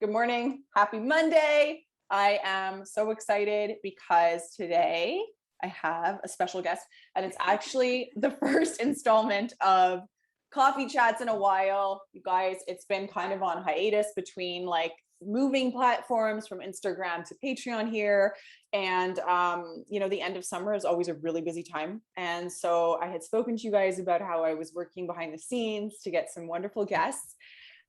Good morning. Happy Monday. I am so excited because today I have a special guest, and it's actually the first installment of coffee chats in a while. You guys, it's been kind of on hiatus between like moving platforms from Instagram to Patreon here. And, the end of summer is always a really busy time. And so I had spoken to you guys about how I was working behind the scenes to get some wonderful guests.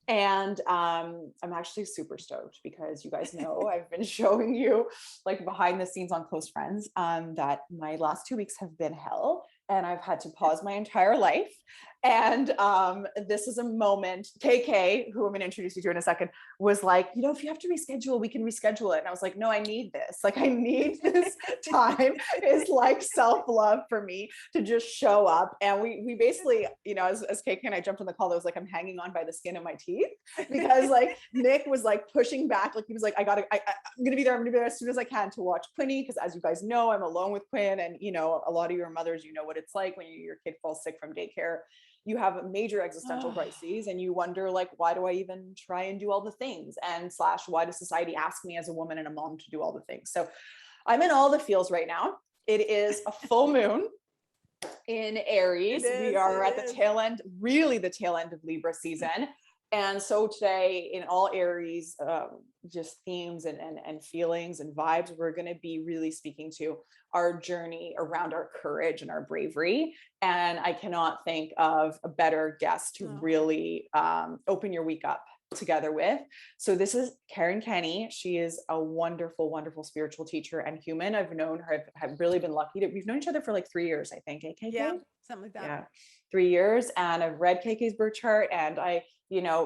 And I'm actually super stoked because you guys know I've been showing you like behind the scenes on Close Friends that my last 2 weeks have been hell and I've had to pause my entire life. And this is a moment, KK, who I'm going to introduce you to in a second, was like, if you have to reschedule, we can reschedule it. And I was like, no, I need this. Like, I need this time. Is like self-love for me to just show up. And we basically, as KK and I jumped on the call, I was like, I'm hanging on by the skin of my teeth because like Nick was like pushing back. Like he was like, I'm going to be there. I'm going to be there as soon as I can to watch Quinny. Because as you guys know, I'm alone with Quinn. And, a lot of your mothers, what it's like when your kid falls sick from daycare. You have major existential crises and you wonder like, why do I even try and do all the things? And / why does society ask me as a woman and a mom to do all the things? So I'm in all the feels right now. It is a full moon in Aries. We are at the tail end, really the tail end of Libra season. And so today in all Aries, just themes and feelings and vibes, we're going to be really speaking to our journey around our courage and our bravery. And I cannot think of a better guest to really open your week up together with. So this is Karen Kenney. She is a wonderful, wonderful spiritual teacher and human. I've known her, I've really been lucky we've known each other for like 3 years, I think. KK? Yeah, something like that. Yeah, 3 years. And I've read KK's birth chart and I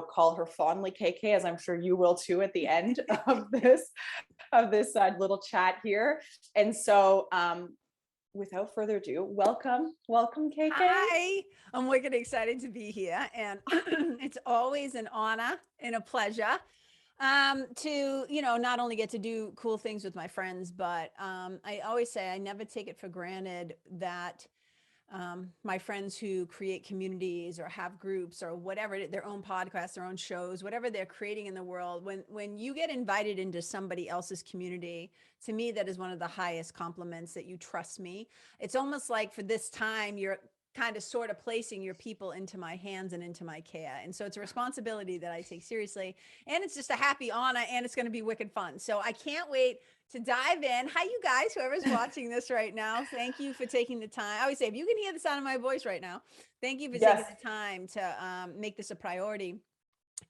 call her fondly KK, as I'm sure you will too at the end of this little chat here. And so without further ado, welcome KK. Hi, I'm wicked excited to be here. And it's always an honor and a pleasure to, not only get to do cool things with my friends, but I always say I never take it for granted that my friends who create communities or have groups or whatever, their own podcasts, their own shows, whatever they're creating in the world, when you get invited into somebody else's community, to me, that is one of the highest compliments, that you trust me. It's almost like for this time, you're kind of sort of placing your people into my hands and into my care. And so it's a responsibility that I take seriously, and it's just a happy honor, and it's going to be wicked fun. So I can't wait to dive in. Hi, you guys, whoever's watching this right now. Thank you for taking the time. I always say, if you can hear the sound of my voice right now, thank you for taking the time to make this a priority.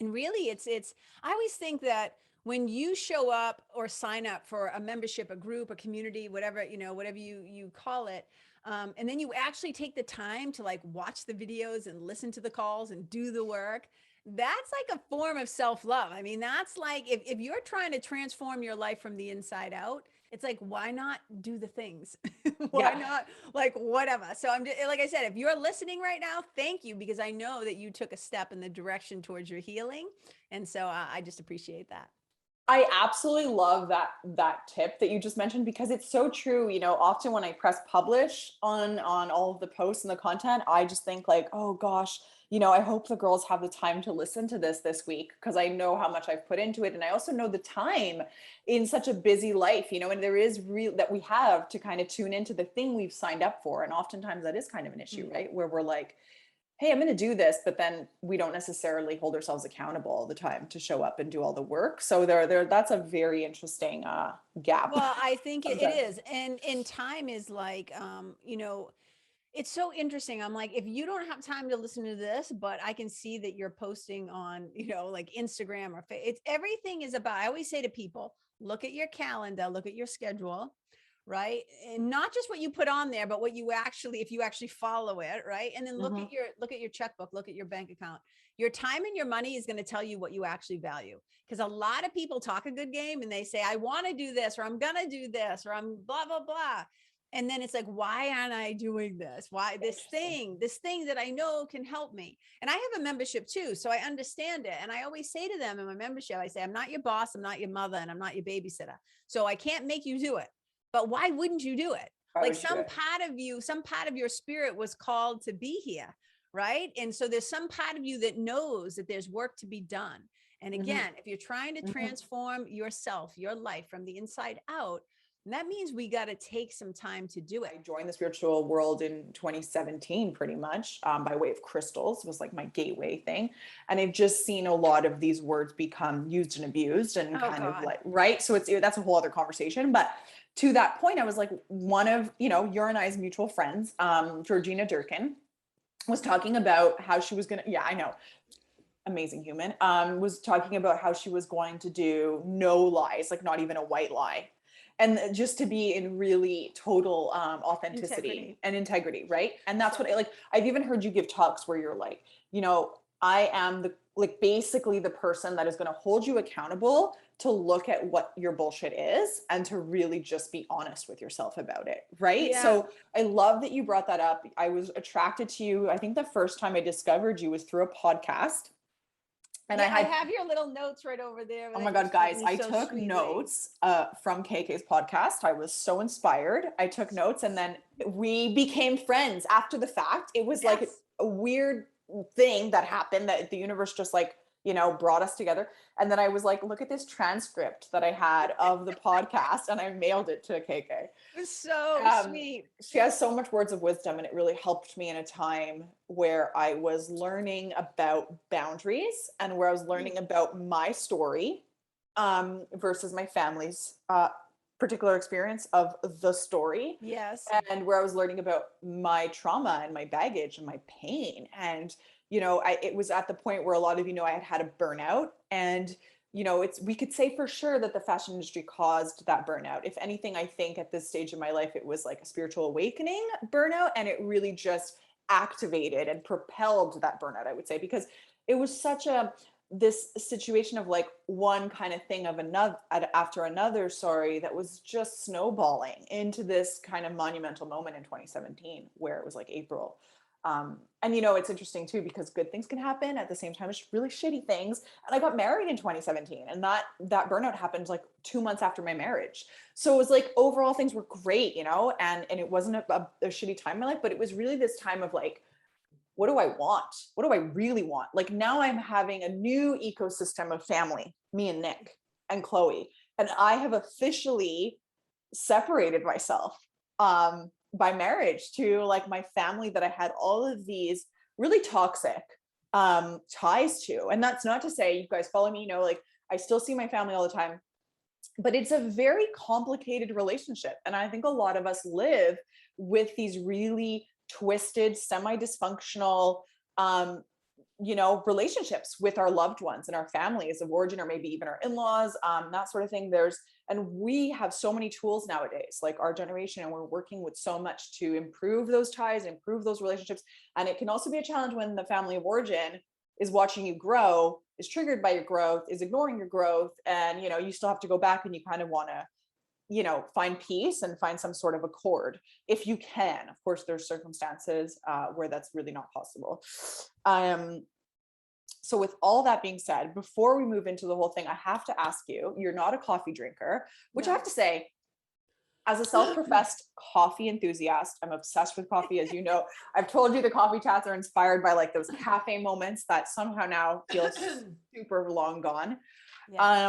And really, I always think that when you show up or sign up for a membership, a group, a community, whatever, whatever you call it, and then you actually take the time to like watch the videos and listen to the calls and do the work, that's like a form of self-love. I mean, that's like, if you're trying to transform your life from the inside out, it's like, why not do the things? Why not like whatever? So I'm just, like I said, if you're listening right now, thank you, because I know that you took a step in the direction towards your healing. And so I just appreciate that. I absolutely love that tip that you just mentioned, because it's so true. Often when I press publish on all of the posts and the content, I just think like, oh gosh, I hope the girls have the time to listen to this week, because I know how much I've put into it. And I also know the time in such a busy life, and there is real that we have to kind of tune into the thing we've signed up for. And oftentimes that is kind of an issue, right? Where we're like, hey, I'm going to do this, but then we don't necessarily hold ourselves accountable all the time to show up and do all the work. So that's a very interesting gap. Well, I think it is. And time is like, it's so interesting. I'm like, if you don't have time to listen to this, but I can see that you're posting on, like Instagram or it's everything is about, I always say to people, look at your calendar, look at your schedule, right? And not just what you put on there, but what you actually, if you actually follow it, right? And then look at your checkbook, look at your bank account. Your time and your money is going to tell you what you actually value. Because a lot of people talk a good game and they say, I want to do this, or I'm going to do this, or I'm blah, blah, blah. And then it's like, why aren't I doing this? Why this thing that I know can help me? And I have a membership too, so I understand it. And I always say to them in my membership, I say, I'm not your boss, I'm not your mother, and I'm not your babysitter. So I can't make you do it. But why wouldn't you do it? Like some part of you, some part of your spirit was called to be here, right? And so there's some part of you that knows that there's work to be done. And Mhm. again, if you're trying to Mhm. transform yourself, your life from the inside out, that means we got to take some time to do I it. joined the spiritual world in 2017, pretty much, by way of crystals. It was like my gateway thing. And I've just seen a lot of these words become used and abused and Oh kind of God. like, right. So that's a whole other conversation. But to that point, I was like, one of, your and I's mutual friends, Georgina Durkin, was talking about how she was going to, yeah, I know, amazing human, was talking about how she was going to do no lies, like not even a white lie. And just to be in really total authenticity Integrity. and integrity, right? And that's what So, I've even heard you give talks where you're like, I am basically the person that is going to hold you accountable to look at what your bullshit is and to really just be honest with yourself about it, right? yeah. So I love that you brought that up. I was attracted to you. I think the first time I discovered you was through a podcast. And I Yeah, I had, have your little notes right over there oh my that you God, sent guys, me I so took sweetly. notes from KK's podcast. I was so inspired. I took notes and then we became friends after the fact. It was like Yes. a weird thing that happened that the universe just like, brought us together. And then I was like, look at this transcript that I had of the podcast and I mailed it to KK. It was so um, sweet. she has so much words of wisdom, and it really helped me in a time where I was learning about boundaries and where I was learning about my story versus my family's particular experience of the story, Yes. and where I was learning about my trauma and my baggage and my pain. And it was at the point where a lot of I had had a burnout, and we could say for sure that the fashion industry caused that burnout. If anything, I think at this stage of my life, it was like a spiritual awakening burnout, and it really just activated and propelled that burnout, I would say, because it was such a this situation of like one kind of thing of another after another, sorry, that was just snowballing into this kind of monumental moment in 2017 where it was like April. And it's interesting too, because good things can happen at the same time as really shitty things. And I got married in 2017, and that burnout happened like 2 months after my marriage. So it was like overall things were great, and it wasn't a shitty time in my life, but it was really this time of like, what do I want? What do I really want? Like now I'm having a new ecosystem of family, me and Nick and Chloe, and I have officially separated myself by marriage to like my family that I had all of these really toxic ties to. And that's not to say, you guys follow me, like I still see my family all the time, but it's a very complicated relationship. And I think a lot of us live with these really twisted, semi-dysfunctional relationships with our loved ones and our families of origin, or maybe even our in-laws, that sort of thing. And we have so many tools nowadays, like our generation, and we're working with so much to improve those ties, improve those relationships. And it can also be a challenge when the family of origin is watching you grow, is triggered by your growth, is ignoring your growth. And, you still have to go back and you kind of want to find peace and find some sort of accord if you can. Of course, there's circumstances where that's really not possible. So with all that being said, before we move into the whole thing, I have to ask you, you're not a coffee drinker, which I have to say, as a self-professed coffee enthusiast, I'm obsessed with coffee. As you know, I've told you the coffee chats are inspired by like those cafe moments that somehow now feel super long gone. Yeah.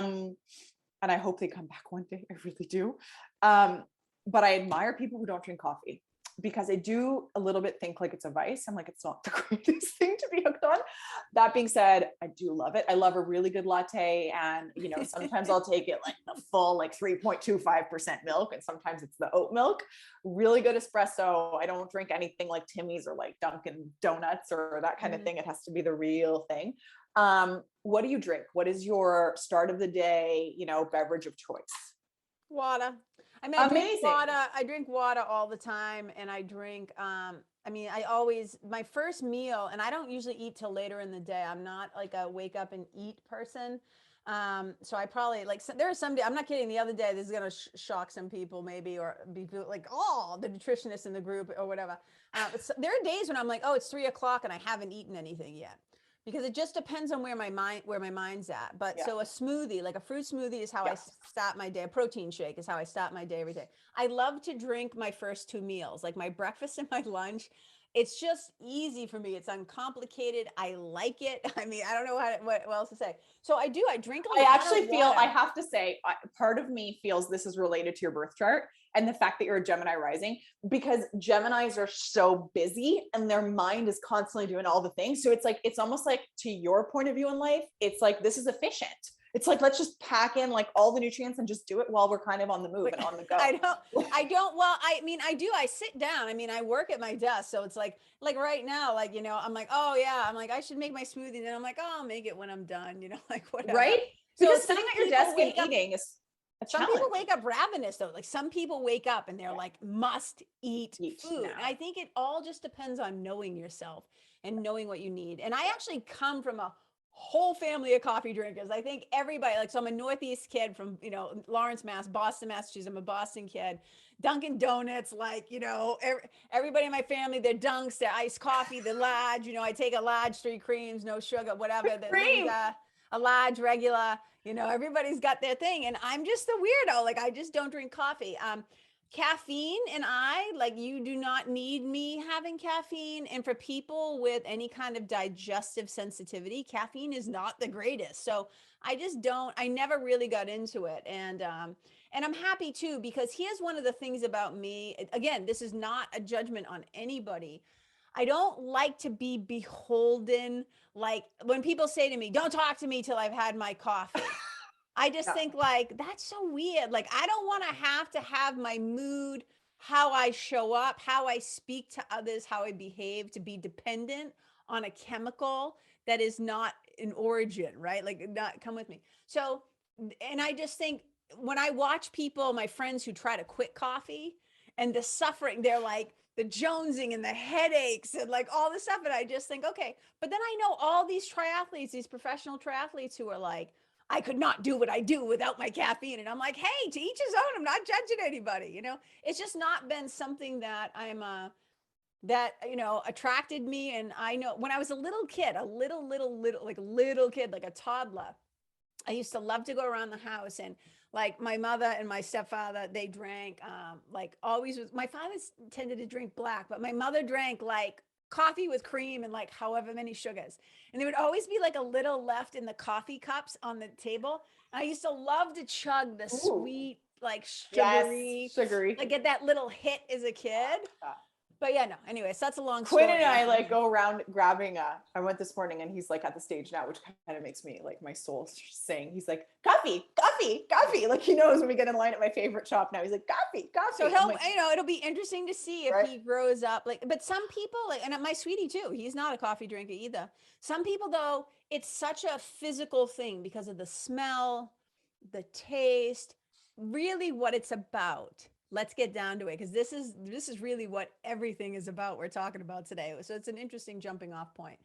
And I hope they come back one day. I really do. But I admire people who don't drink coffee, because I do a little bit think like it's a vice. I'm like, it's not the greatest thing to be hooked on. That being said, I do love it. I love a really good latte. And, sometimes I'll take it like the full, like 3.25% milk. And sometimes it's the oat milk, really good espresso. I don't drink anything like Timmy's or like Dunkin' Donuts or that kind of thing. It has to be the real thing. What do you drink? What is your start of the day, beverage of choice? Water. I mean, Amazing. I drink water all the time, and I drink, I always, my first meal, and I don't usually eat till later in the day. I'm not like a wake up and eat person. So I probably like, there are some days, I'm not kidding. The other day, this is going to shock some people maybe, or be like, oh, the nutritionist in the group or whatever. But there are days when I'm like, oh, it's 3 o'clock and I haven't eaten anything yet, because it just depends on where my mind's at. But Yeah. so a smoothie, like a fruit smoothie, is how I Yes. start my day. A protein shake is how I start my day every day. I love to drink my first two meals, like my breakfast and my lunch. it's just easy for me. It's uncomplicated. I like it. I mean, I don't know what else to say. So I drink a I lot actually of feel, water. I have to say, part of me feels this is related to your birth chart and the fact that you're a Gemini rising, because Geminis are so busy and their mind is constantly doing all the things. So it's like, it's almost like, to your point of view in life, it's like, this is efficient. It's like, let's just pack in like all the nutrients and just do it while we're kind of on the move and on the go. Well, I mean, I do, I sit down. I mean, I work at my desk. So it's like right now, like, you know, I'm like, oh yeah, I'm like, I should make my smoothie. And I'm like, oh, I'll make it when I'm done, you know, like whatever. Right? So Because sitting at your desk and eating is a some people challenge. wake up ravenous though. Like some people wake up and they're like, must eat food. Now. And I think it all just depends on knowing yourself and knowing what you need. And I actually come from a whole family of coffee drinkers. I think everybody, like, so I'm a Northeast kid from, you know, Lawrence, Boston, Massachusetts. I'm a Boston kid. Dunkin' Donuts, like, you know, everybody in my family, they're dunks, they're iced coffee, they're large. You know, I take a large, 3 creams, no sugar, whatever. Cream. A large, regular. You know, everybody's got their thing, and I'm just a weirdo. Like, I just don't drink coffee. Caffeine, and I, like, you do not need me having caffeine. And for people with any kind of digestive sensitivity, caffeine is not the greatest. So I never really got into it. And I'm happy too, because here's one of the things about me. Again, this is not a judgment on anybody. I don't like to be beholden. Like when people say to me, don't talk to me till I've had my coffee. I just think like, that's so weird. Like, I don't want to have my mood, how I show up, how I speak to others, how I behave to be dependent on a chemical that is not in origin, right? Like not come with me. So, and I just think when I watch people, my friends who try to quit coffee and the suffering, they're like, the jonesing and the headaches and like all this stuff. And I just think, okay, but then I know all these triathletes, these professional triathletes who are like, I could not do what I do without my caffeine. And I'm like, hey, to each his own. I'm not judging anybody. You know, it's just not been something that that, you know, attracted me. And I know when I was a little kid, a little kid, like a toddler, I used to love to go around the house, and like my mother and my stepfather, they drank like always was, my father tended to drink black, but my mother drank like coffee with cream and like however many sugars. And there would always be like a little left in the coffee cups on the table. And I used to love to chug the sweet, like sugary. like get that little hit as a kid. But yeah, no, anyways, that's a long story. Quinn and I like go around grabbing I went this morning and he's like at the stage now, which kind of makes me like my soul sing. He's like, coffee. Like he knows when we get in line at my favorite shop now. He's like, coffee. So he'll, like, you know, it'll be interesting to see if he grows up like, but some people like, and my sweetie too, he's not a coffee drinker either. Some people though, it's such a physical thing because of the smell, the taste, really what it's about. Let's get down to it, because this is really what everything is about we're talking about today. So it's an interesting jumping off point.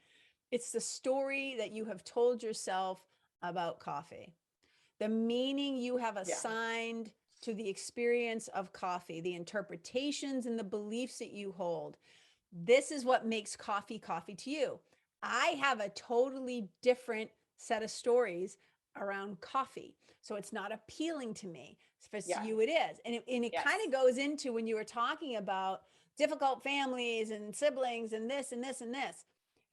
It's the story that you have told yourself about coffee, the meaning you have assigned to the experience of coffee, the interpretations and the beliefs that you hold. This is what makes coffee to you. I have a totally different set of stories around coffee, so it's not appealing to me. For you it is. And it kind of goes into when you were talking about difficult families and siblings and this and this and this,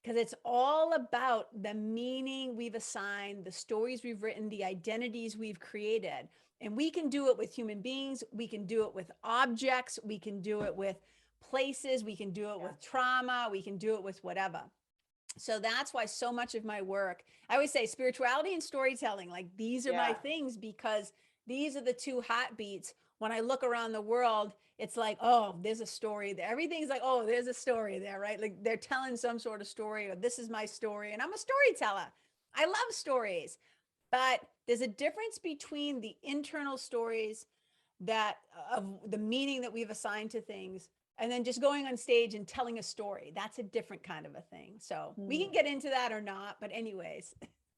because it's all about the meaning we've assigned, the stories we've written, the identities we've created. And we can do it with human beings, we can do it with objects, we can do it with places, we can do it with trauma, we can do it with whatever. So that's why so much of my work, I always say spirituality and storytelling, like these are my things, because these are the two heartbeats. When I look around the world, it's like, oh, there's a story there. Everything's like, oh, there's a story there, right? Like they're telling some sort of story, or this is my story. And I'm a storyteller. I love stories. But there's a difference between the internal stories that of the meaning that we've assigned to things, and then just going on stage and telling a story. That's a different kind of a thing. So we can get into that or not, but anyways.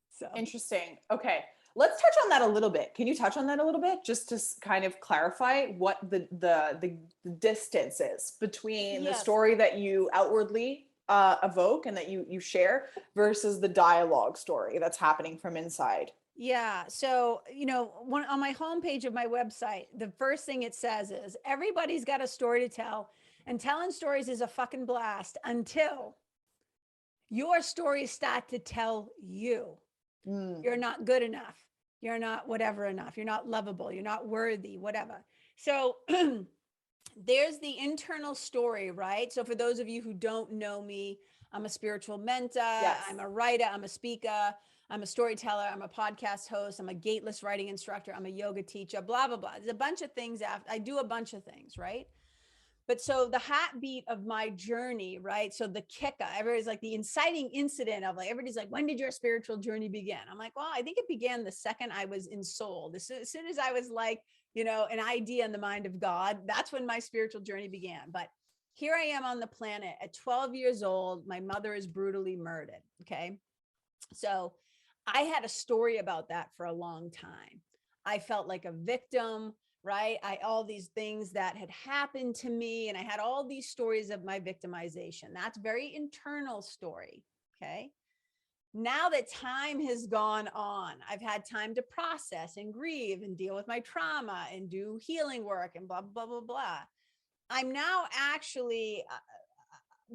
So interesting. Okay. Let's touch on that a little bit. Can you touch on that a little bit, just to kind of clarify what the distance is between the story that you outwardly evoke and that you share versus the dialogue story that's happening from inside? Yeah. So, you know, on my homepage of my website, the first thing it says is everybody's got a story to tell, And telling stories is a fucking blast until your stories start to tell you you're not good enough. You're not whatever enough. You're not lovable. You're not worthy, whatever. So there's the internal story, right? So for those of you who don't know me, I'm a spiritual mentor. Yes. I'm a writer. I'm a speaker. I'm a storyteller. I'm a podcast host. I'm a gateless writing instructor. I'm a yoga teacher, blah, blah, blah. There's a bunch of things. I do a bunch of things, right? But so the heartbeat of my journey, right? So the kicker, everybody's like the inciting incident of like, everybody's like, when did your spiritual journey begin? I'm like, well, I think it began the second I was ensouled. As soon as I was like, an idea in the mind of God, that's when my spiritual journey began. But here I am on the planet at 12 years old. My mother is brutally murdered. Okay. So I had a story about that for a long time. I felt like a victim, right? All these things that had happened to me, and I had all these stories of my victimization. That's very internal story. Okay. Now that time has gone on, I've had time to process and grieve and deal with my trauma and do healing work and blah, blah, blah, blah. I'm now actually,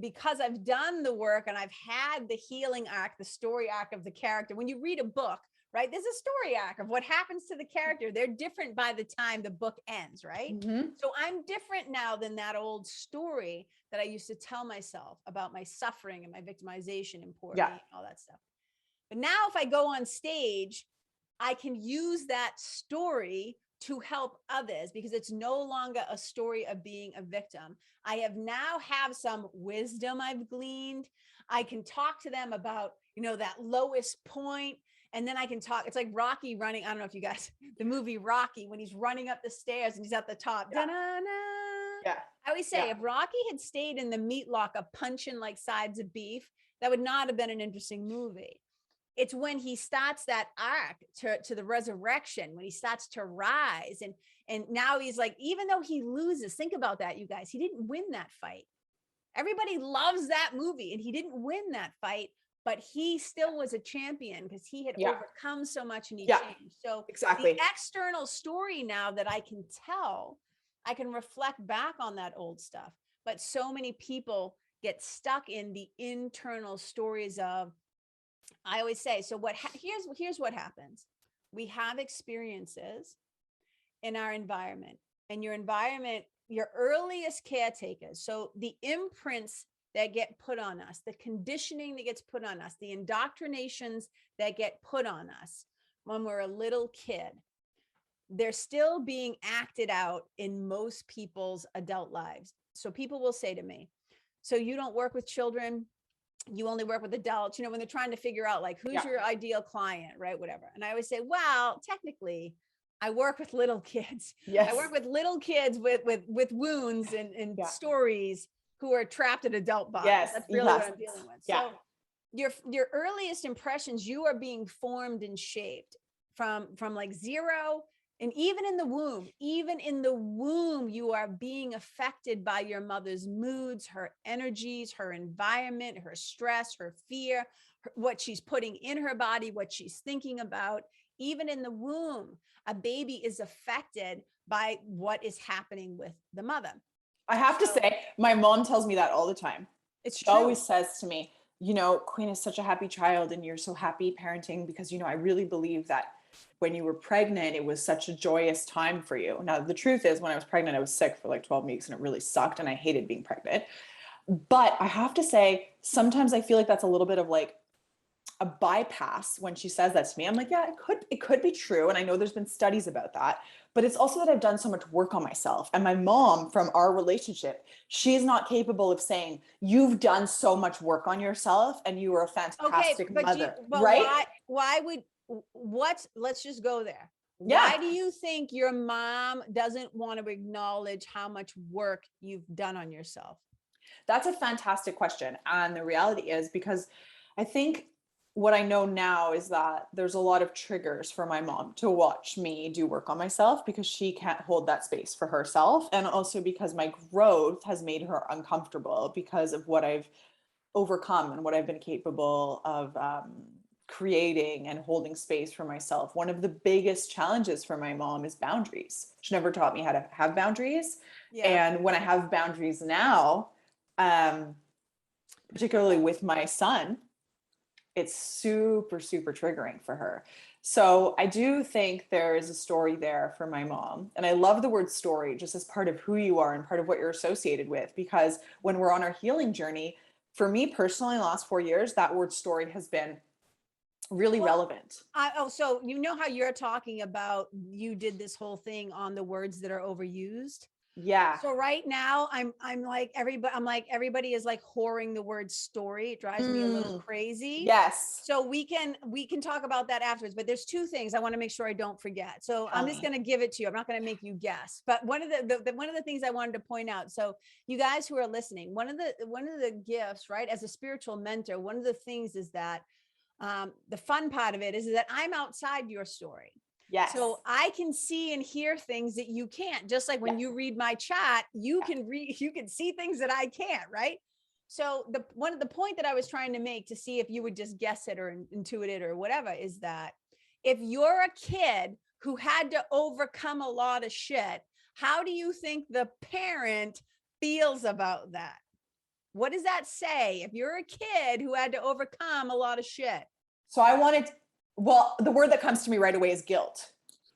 because I've done the work and I've had the healing arc, the story arc of the character. When you read a book, right, there's a story arc of what happens to the character. They're different by the time the book ends, right? So I'm different now than that old story that I used to tell myself about my suffering and my victimization and poor me and all that stuff. But now if I go on stage, I can use that story to help others because it's no longer a story of being a victim. I have some wisdom I've gleaned. I can talk to them about, that lowest point. And then I can talk. It's like Rocky running. I don't know if you guys, the movie Rocky, when he's running up the stairs and he's at the top. Yeah. I always say if Rocky had stayed in the meat locker punching like sides of beef, that would not have been an interesting movie. It's when he starts that arc to the resurrection, when he starts to rise. And now he's like, even though he loses, think about that, you guys, he didn't win that fight. Everybody loves that movie and he didn't win that fight, but he still was a champion because he had overcome so much and he changed. So exactly. The external story now that I can tell, I can reflect back on that old stuff. But so many people get stuck in the internal stories of, I always say, so here's what happens. We have experiences in our environment, and your environment, your earliest caretakers. So the imprints that get put on us, the conditioning that gets put on us, the indoctrinations that get put on us when we're a little kid, they're still being acted out in most people's adult lives. So people will say to me, so you don't work with children? You only work with adults, when they're trying to figure out like, who's your ideal client, right? Whatever. And I always say, well, technically I work with little kids. Yes. I work with little kids with wounds and stories who are trapped in adult bodies. Yes. That's really what I'm dealing with. Yeah. So your earliest impressions, you are being formed and shaped from like zero. And even in the womb, you are being affected by your mother's moods, her energies, her environment, her stress, her fear, what she's putting in her body, what she's thinking about. Even in the womb, a baby is affected by what is happening with the mother. I have to say, my mom tells me that all the time. She always says to me, Queen is such a happy child and you're so happy parenting because, I really believe that when you were pregnant, it was such a joyous time for you. Now, the truth is when I was pregnant, I was sick for like 12 weeks and it really sucked and I hated being pregnant. But I have to say, sometimes I feel like that's a little bit of like a bypass when she says that to me. I'm like, yeah, it could be true. And I know there's been studies about that, but it's also that I've done so much work on myself. And my mom, from our relationship, she's not capable of saying, you've done so much work on yourself and you were a fantastic mother. Right? Let's just go there. Yeah. Why do you think your mom doesn't want to acknowledge how much work you've done on yourself? That's a fantastic question. And the reality is, because I think what I know now is that there's a lot of triggers for my mom to watch me do work on myself because she can't hold that space for herself. And also because my growth has made her uncomfortable because of what I've overcome and what I've been capable of creating and holding space for myself, one of the biggest challenges for my mom is boundaries. She never taught me how to have boundaries. Yeah. And when I have boundaries now, um, particularly with my son, it's super, super triggering for her. So I do think there is a story there for my mom. And I love the word story just as part of who you are and part of what you're associated with, because when we're on our healing journey, for me personally, in the last 4 years, that word story has been really Well, relevant. so you know how you're talking about, you did this whole thing on the words that are overused. Yeah. So right now I'm like everybody is like whoring the word story. It drives me a little Mm, crazy. yes. So we can talk about that afterwards, but there's two things I want to make sure I don't forget. So Tell I'm just me. going to give it to you. I'm not going to make you guess. But one of one of the things I wanted to point out. So you guys who are listening, one of the gifts, right, as a spiritual mentor, one of the things is that the fun part of it is that I'm outside your story. Yes. So I can see and hear things that you can't. Just like when Yeah. you read my chat, you Yeah. can read, you can see things that I can't, right? So the point that I was trying to make, to see if you would just guess it or intuit it or whatever, is that if you're a kid who had to overcome a lot of shit, how do you think the parent feels about that? What does that say? If you're a kid who had to overcome a lot of shit. So I wanted, well, the word that comes to me right away is guilt.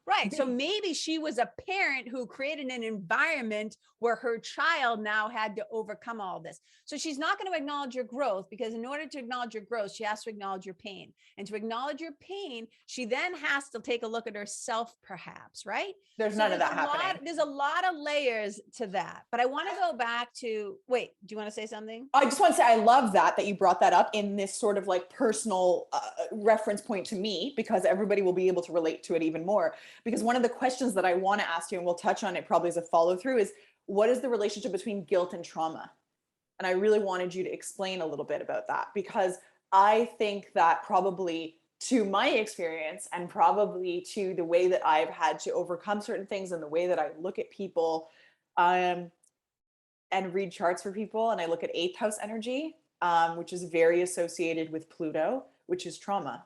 Right. So maybe she was a parent who created an environment where her child now had to overcome all this. So she's not going to acknowledge your growth, because in order to acknowledge your growth, she has to acknowledge your pain. And to acknowledge your pain, she then has to take a look at herself, perhaps, right? There's So none of that happening. there's a lot of layers to that. But I want to go back to, wait, do you want to say something? I just want to say I love that you brought that up in this sort of like personal reference point to me, because everybody will be able to relate to it even more. Because one of the questions that I want to ask you, and we'll touch on it probably as a follow through, is what is the relationship between guilt and trauma? And I really wanted you to explain a little bit about that, because I think that probably to my experience and probably to the way that I've had to overcome certain things and the way that I look at people, um, and read charts for people, and I look at eighth house energy, which is very associated with Pluto, which is trauma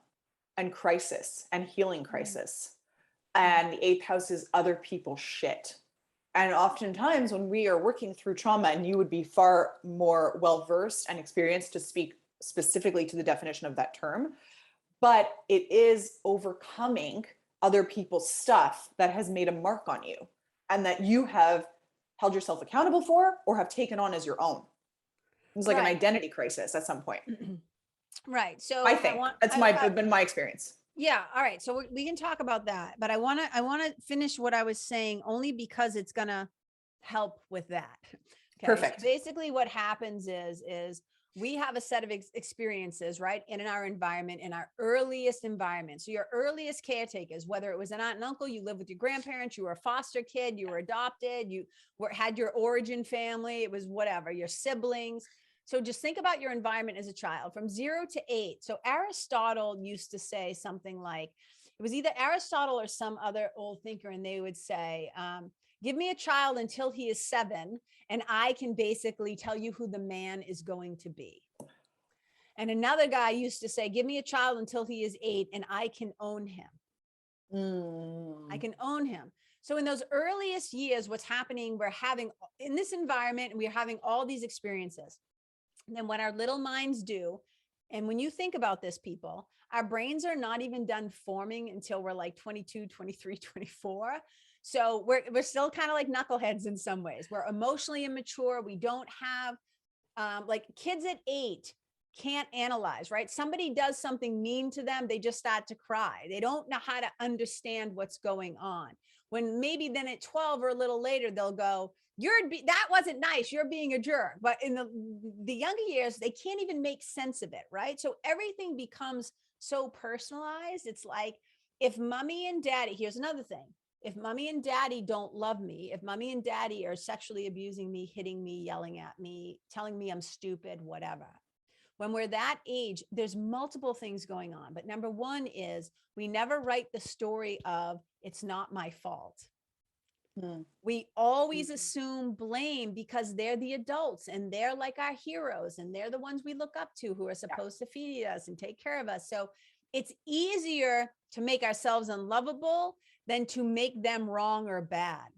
and crisis and healing crisis. And the eighth house is other people's shit. And oftentimes when we are working through trauma, and you would be far more well versed and experienced to speak specifically to the definition of that term, but it is overcoming other people's stuff that has made a mark on you and that you have held yourself accountable for or have taken on as your own. It was like an Right. identity crisis at some point. Right. I So think that's my been my experience. yeah. All right. So we can talk about that, but I want to finish what I was saying, only because it's going to help with that. Okay. So Perfect. basically what happens is we have a set of experiences, right? In our environment, in our earliest environment. So your earliest caretakers, whether it was an aunt and uncle, you lived with your grandparents, you were a foster kid, you were adopted, had your origin family, it was whatever, your siblings. So just think about your environment as a child from 0 to 8. So Aristotle used to say something like, it was either Aristotle or some other old thinker, and they would say, give me a child until he is 7, and I can basically tell you who the man is going to be. And another guy used to say, give me a child until he is 8, and I can own him. I can own him. So in those earliest years, what's happening, we're having in this environment, and we're having all these experiences. And then what our little minds do, and when you think about this, people, our brains are not even done forming until we're like 22, 23, 24. So we're still kind of like knuckleheads in some ways. We're emotionally immature. We don't have like kids at 8 can't analyze, right? Somebody does something mean to them, they just start to cry. They don't know how to understand what's going on. When maybe then at 12 or a little later, they'll go, that wasn't nice, you're being a jerk. But in the younger years, they can't even make sense of it, right? So everything becomes so personalized. It's like, if mommy and daddy, here's another thing, if mommy and daddy don't love me, if mommy and daddy are sexually abusing me, hitting me, yelling at me, telling me I'm stupid, whatever, when we're that age, there's multiple things going on. But number one is we never write the story of it's not my fault. We always assume blame because they're the adults and they're like our heroes and they're the ones we look up to, who are supposed to feed us and take care of us. So it's easier to make ourselves unlovable than to make them wrong or bad.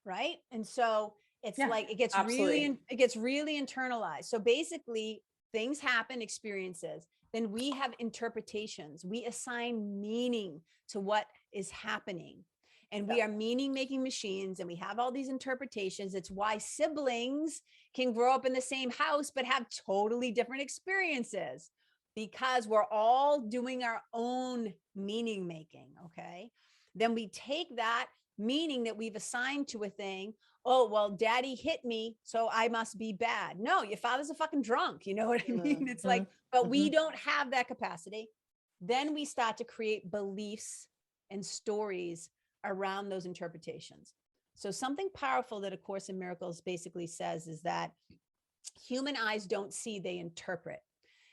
Right. And so it's like, absolutely. it gets really internalized. So basically things happen, experiences, then we have interpretations. We assign meaning to what is happening. And we are meaning making machines, and we have all these interpretations. It's why siblings can grow up in the same house, but have totally different experiences, because we're all doing our own meaning making. Okay. Then we take that meaning that we've assigned to a thing. Oh, well, daddy hit me, so I must be bad. No, your father's a fucking drunk. You know what I mean? It's like, but we don't have that capacity. Then we start to create beliefs and stories around those interpretations. So something powerful that A Course in Miracles basically says is that human eyes don't see, they interpret.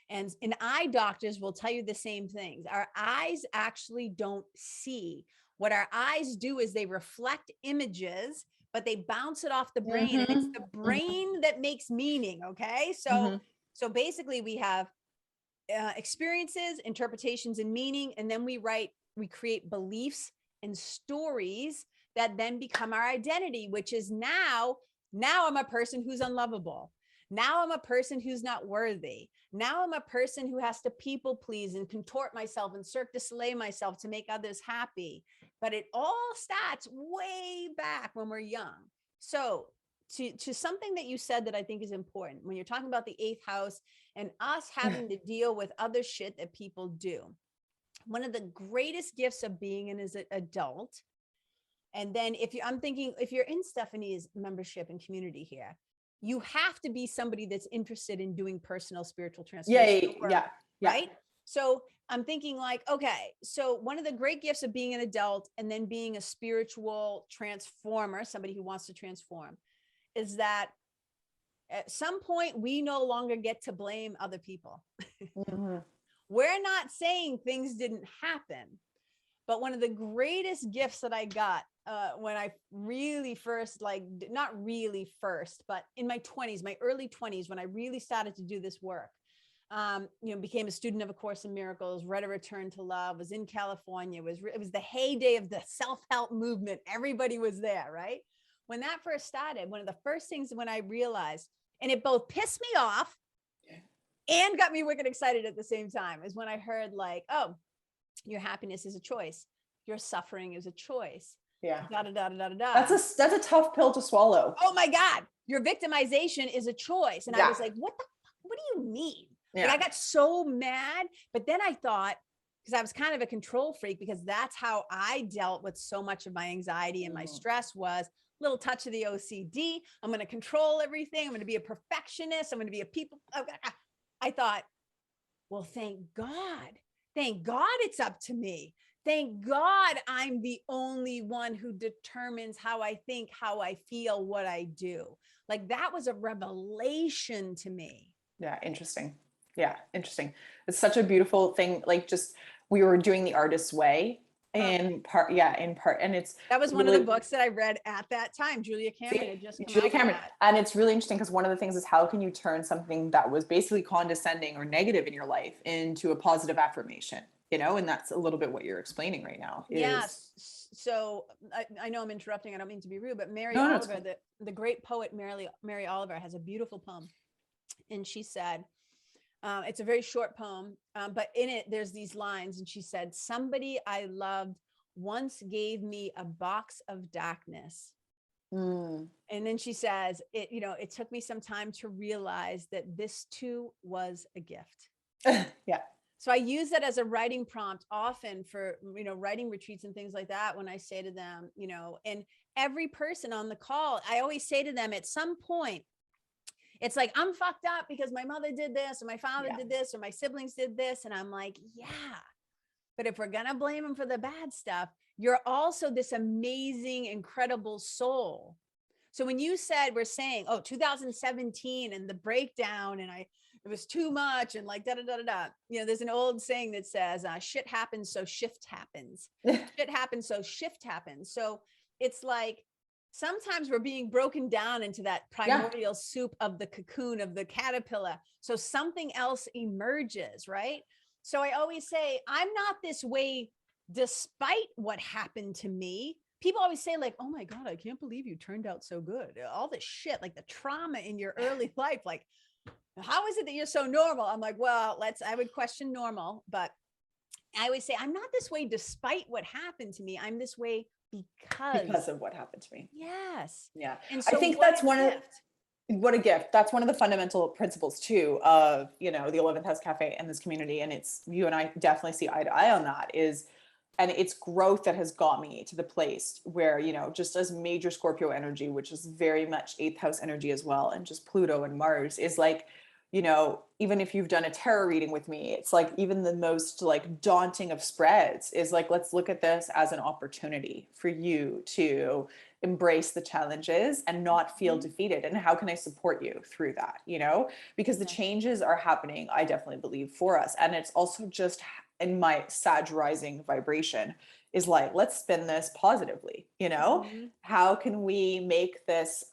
And eye doctors will tell you the same things. Our eyes actually don't see. What our eyes do is they reflect images, but they bounce it off the brain. And it's the brain that makes meaning. Okay. So basically we have experiences, interpretations, and meaning. And then we create beliefs and stories that then become our identity, which is now I'm a person who's unlovable. Now I'm a person who's not worthy. Now I'm a person who has to people please and contort myself and Cirque du Soleil myself to make others happy. But it all starts way back when we're young. So to something that you said that I think is important, when you're talking about the 8th house and us having to deal with other shit that people do, one of the greatest gifts of being an adult. And then I'm thinking, if you're in Stephanie's membership and community here, you have to be somebody that's interested in doing personal spiritual transformation. Right. So I'm thinking like, okay, so one of the great gifts of being an adult and then being a spiritual transformer, somebody who wants to transform, is that at some point we no longer get to blame other people. We're not saying things didn't happen, but one of the greatest gifts that I got when I really first, not really first, but in my 20s, my early 20s, when I really started to do this work, became a student of A Course in Miracles, read A Return to Love, was in California, it was the heyday of the self-help movement. Everybody was there, right? When that first started, one of the first things when I realized, and it both pissed me off and got me wicked excited at the same time, is when I heard like, oh, your happiness is a choice. Your suffering is a choice. Yeah. Da, da, da, da, da, da. That's a tough pill to swallow. Oh my God. Your victimization is a choice. And I was like, what do you mean? Like, I got so mad, but then I thought, because I was kind of a control freak, because that's how I dealt with so much of my anxiety and my stress, was a little touch of the OCD. I'm going to control everything. I'm going to be a perfectionist. I'm going to be a people. I thought, well, thank God it's up to me. Thank God I'm the only one who determines how I think, how I feel, what I do. Like, that was a revelation to me. Yeah. Interesting. It's such a beautiful thing. Like, just, we were doing The Artist's Way in part. And that was one of the books that I read at that time. Julia Cameron had just come out. And it's really interesting because one of the things is, how can you turn something that was basically condescending or negative in your life into a positive affirmation? And that's a little bit what you're explaining right now. Yes. So I know I'm interrupting. I don't mean to be rude, but Mary Oliver, the great poet Mary Oliver, has a beautiful poem. And she said, it's a very short poem, but in it, there's these lines. And she said, somebody I loved once gave me a box of darkness. And then she says, it took me some time to realize that this too was a gift. Yeah. So I use that as a writing prompt often for, writing retreats and things like that. When I say to them, and every person on the call, I always say to them at some point, it's like, I'm fucked up because my mother did this, or my father did this, or my siblings did this. And I'm like, yeah, but if we're going to blame them for the bad stuff, you're also this amazing, incredible soul. So when you said, we're saying, 2017 and the breakdown, and it was too much, and like, da, da, da, da, da. There's an old saying that says, shit happens, so shift happens. Shit happens, so shift happens. So it's like, sometimes we're being broken down into that primordial soup of the cocoon of the caterpillar. So something else emerges, right? So I always say, I'm not this way despite what happened to me. People always say, like, oh my God, I can't believe you turned out so good. All this shit, like the trauma in your early life, like, how is it that you're so normal? I'm like, well, I would question normal, but I always say, I'm not this way despite what happened to me. I'm this way because of what happened to me. yes. Yeah. And I so think what that's a one of gift. what a gift. That's one of the fundamental principles too of, the 11th House Cafe and this community. And it's, you and I definitely see eye to eye on that and it's growth that has got me to the place where, just as major Scorpio energy, which is very much eighth house energy as well, and just Pluto and Mars is like, even if you've done a tarot reading with me, it's like even the most like daunting of spreads is like, let's look at this as an opportunity for you to embrace the challenges and not feel defeated. And how can I support you through that? Because the changes are happening, I definitely believe, for us. And it's also just in my Sag rising vibration is like, let's spin this positively. How can we make this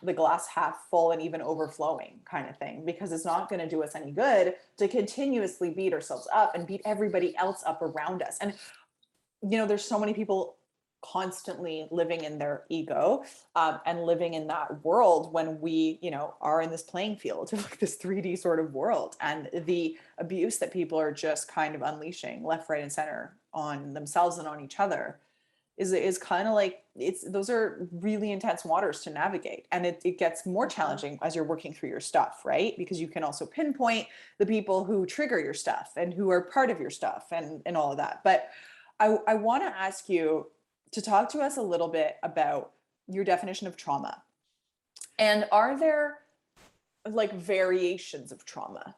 the glass half full and even overflowing kind of thing? Because it's not going to do us any good to continuously beat ourselves up and beat everybody else up around us. And there's so many people constantly living in their ego and living in that world when we are in this playing field of like this 3D sort of world, and the abuse that people are just kind of unleashing left, right, and center on themselves and on each other is kind of like, those are really intense waters to navigate, and it gets more challenging as you're working through your stuff, right? Because you can also pinpoint the people who trigger your stuff and who are part of your stuff and all of that. But I want to ask you to talk to us a little bit about your definition of trauma. And are there like variations of trauma?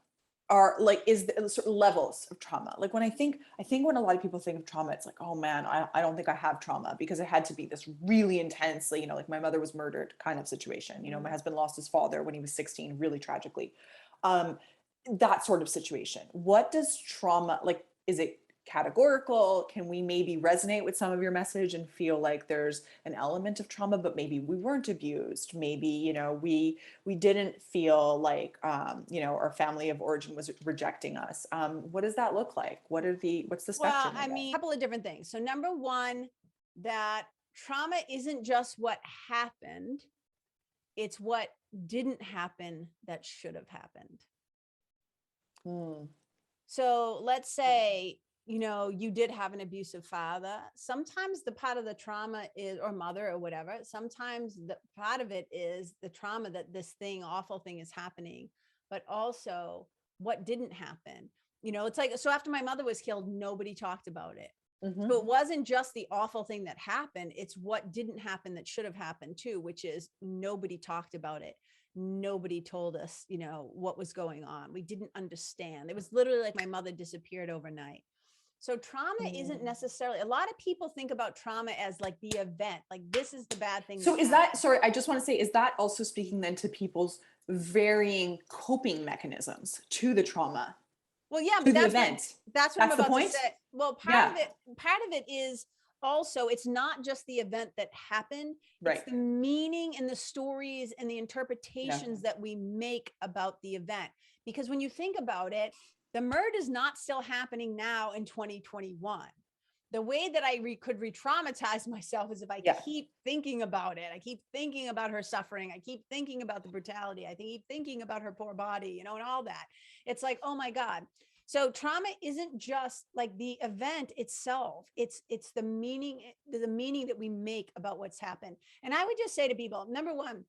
Are like, is there sort of levels of trauma? Like I think when a lot of people think of trauma, it's like, oh man, I don't think I have trauma because it had to be this really intensely, like my mother was murdered kind of situation. My husband lost his father when he was 16, really tragically. That sort of situation. What does trauma, like, is it categorical? Can we maybe resonate with some of your message and feel like there's an element of trauma, but maybe we weren't abused? Maybe, we didn't feel like, our family of origin was rejecting us. What does that look like? What's the spectrum? Well, I mean, a couple of different things. So number one, that trauma isn't just what happened. It's what didn't happen that should have happened. So let's say, you did have an abusive father. Sometimes the part of the trauma is, or mother or whatever, sometimes the part of it is the trauma that this awful thing is happening, but also what didn't happen. It's like, so after my mother was killed, nobody talked about it. So it wasn't just the awful thing that happened. It's what didn't happen that should have happened too, which is nobody talked about it. Nobody told us, what was going on. We didn't understand. It was literally like my mother disappeared overnight. So trauma isn't necessarily, a lot of people think about trauma as like the event, like this is the bad thing. So is that, sorry, I just want to say, is that also speaking then to people's varying coping mechanisms to the trauma? Well, yeah, but that's that's what I'm the about point? to say. Well, part of it is also, it's not just the event that happened, right? It's the meaning and the stories and the interpretations that we make about the event. Because when you think about it, the murder is not still happening now in 2021. The way that I could re-traumatize myself is if I keep thinking about it. I keep thinking about her suffering. I keep thinking about the brutality. I keep thinking about her poor body, and all that. It's like, oh my God. So trauma isn't just like the event itself. It's the meaning that we make about what's happened. And I would just say to people, number one,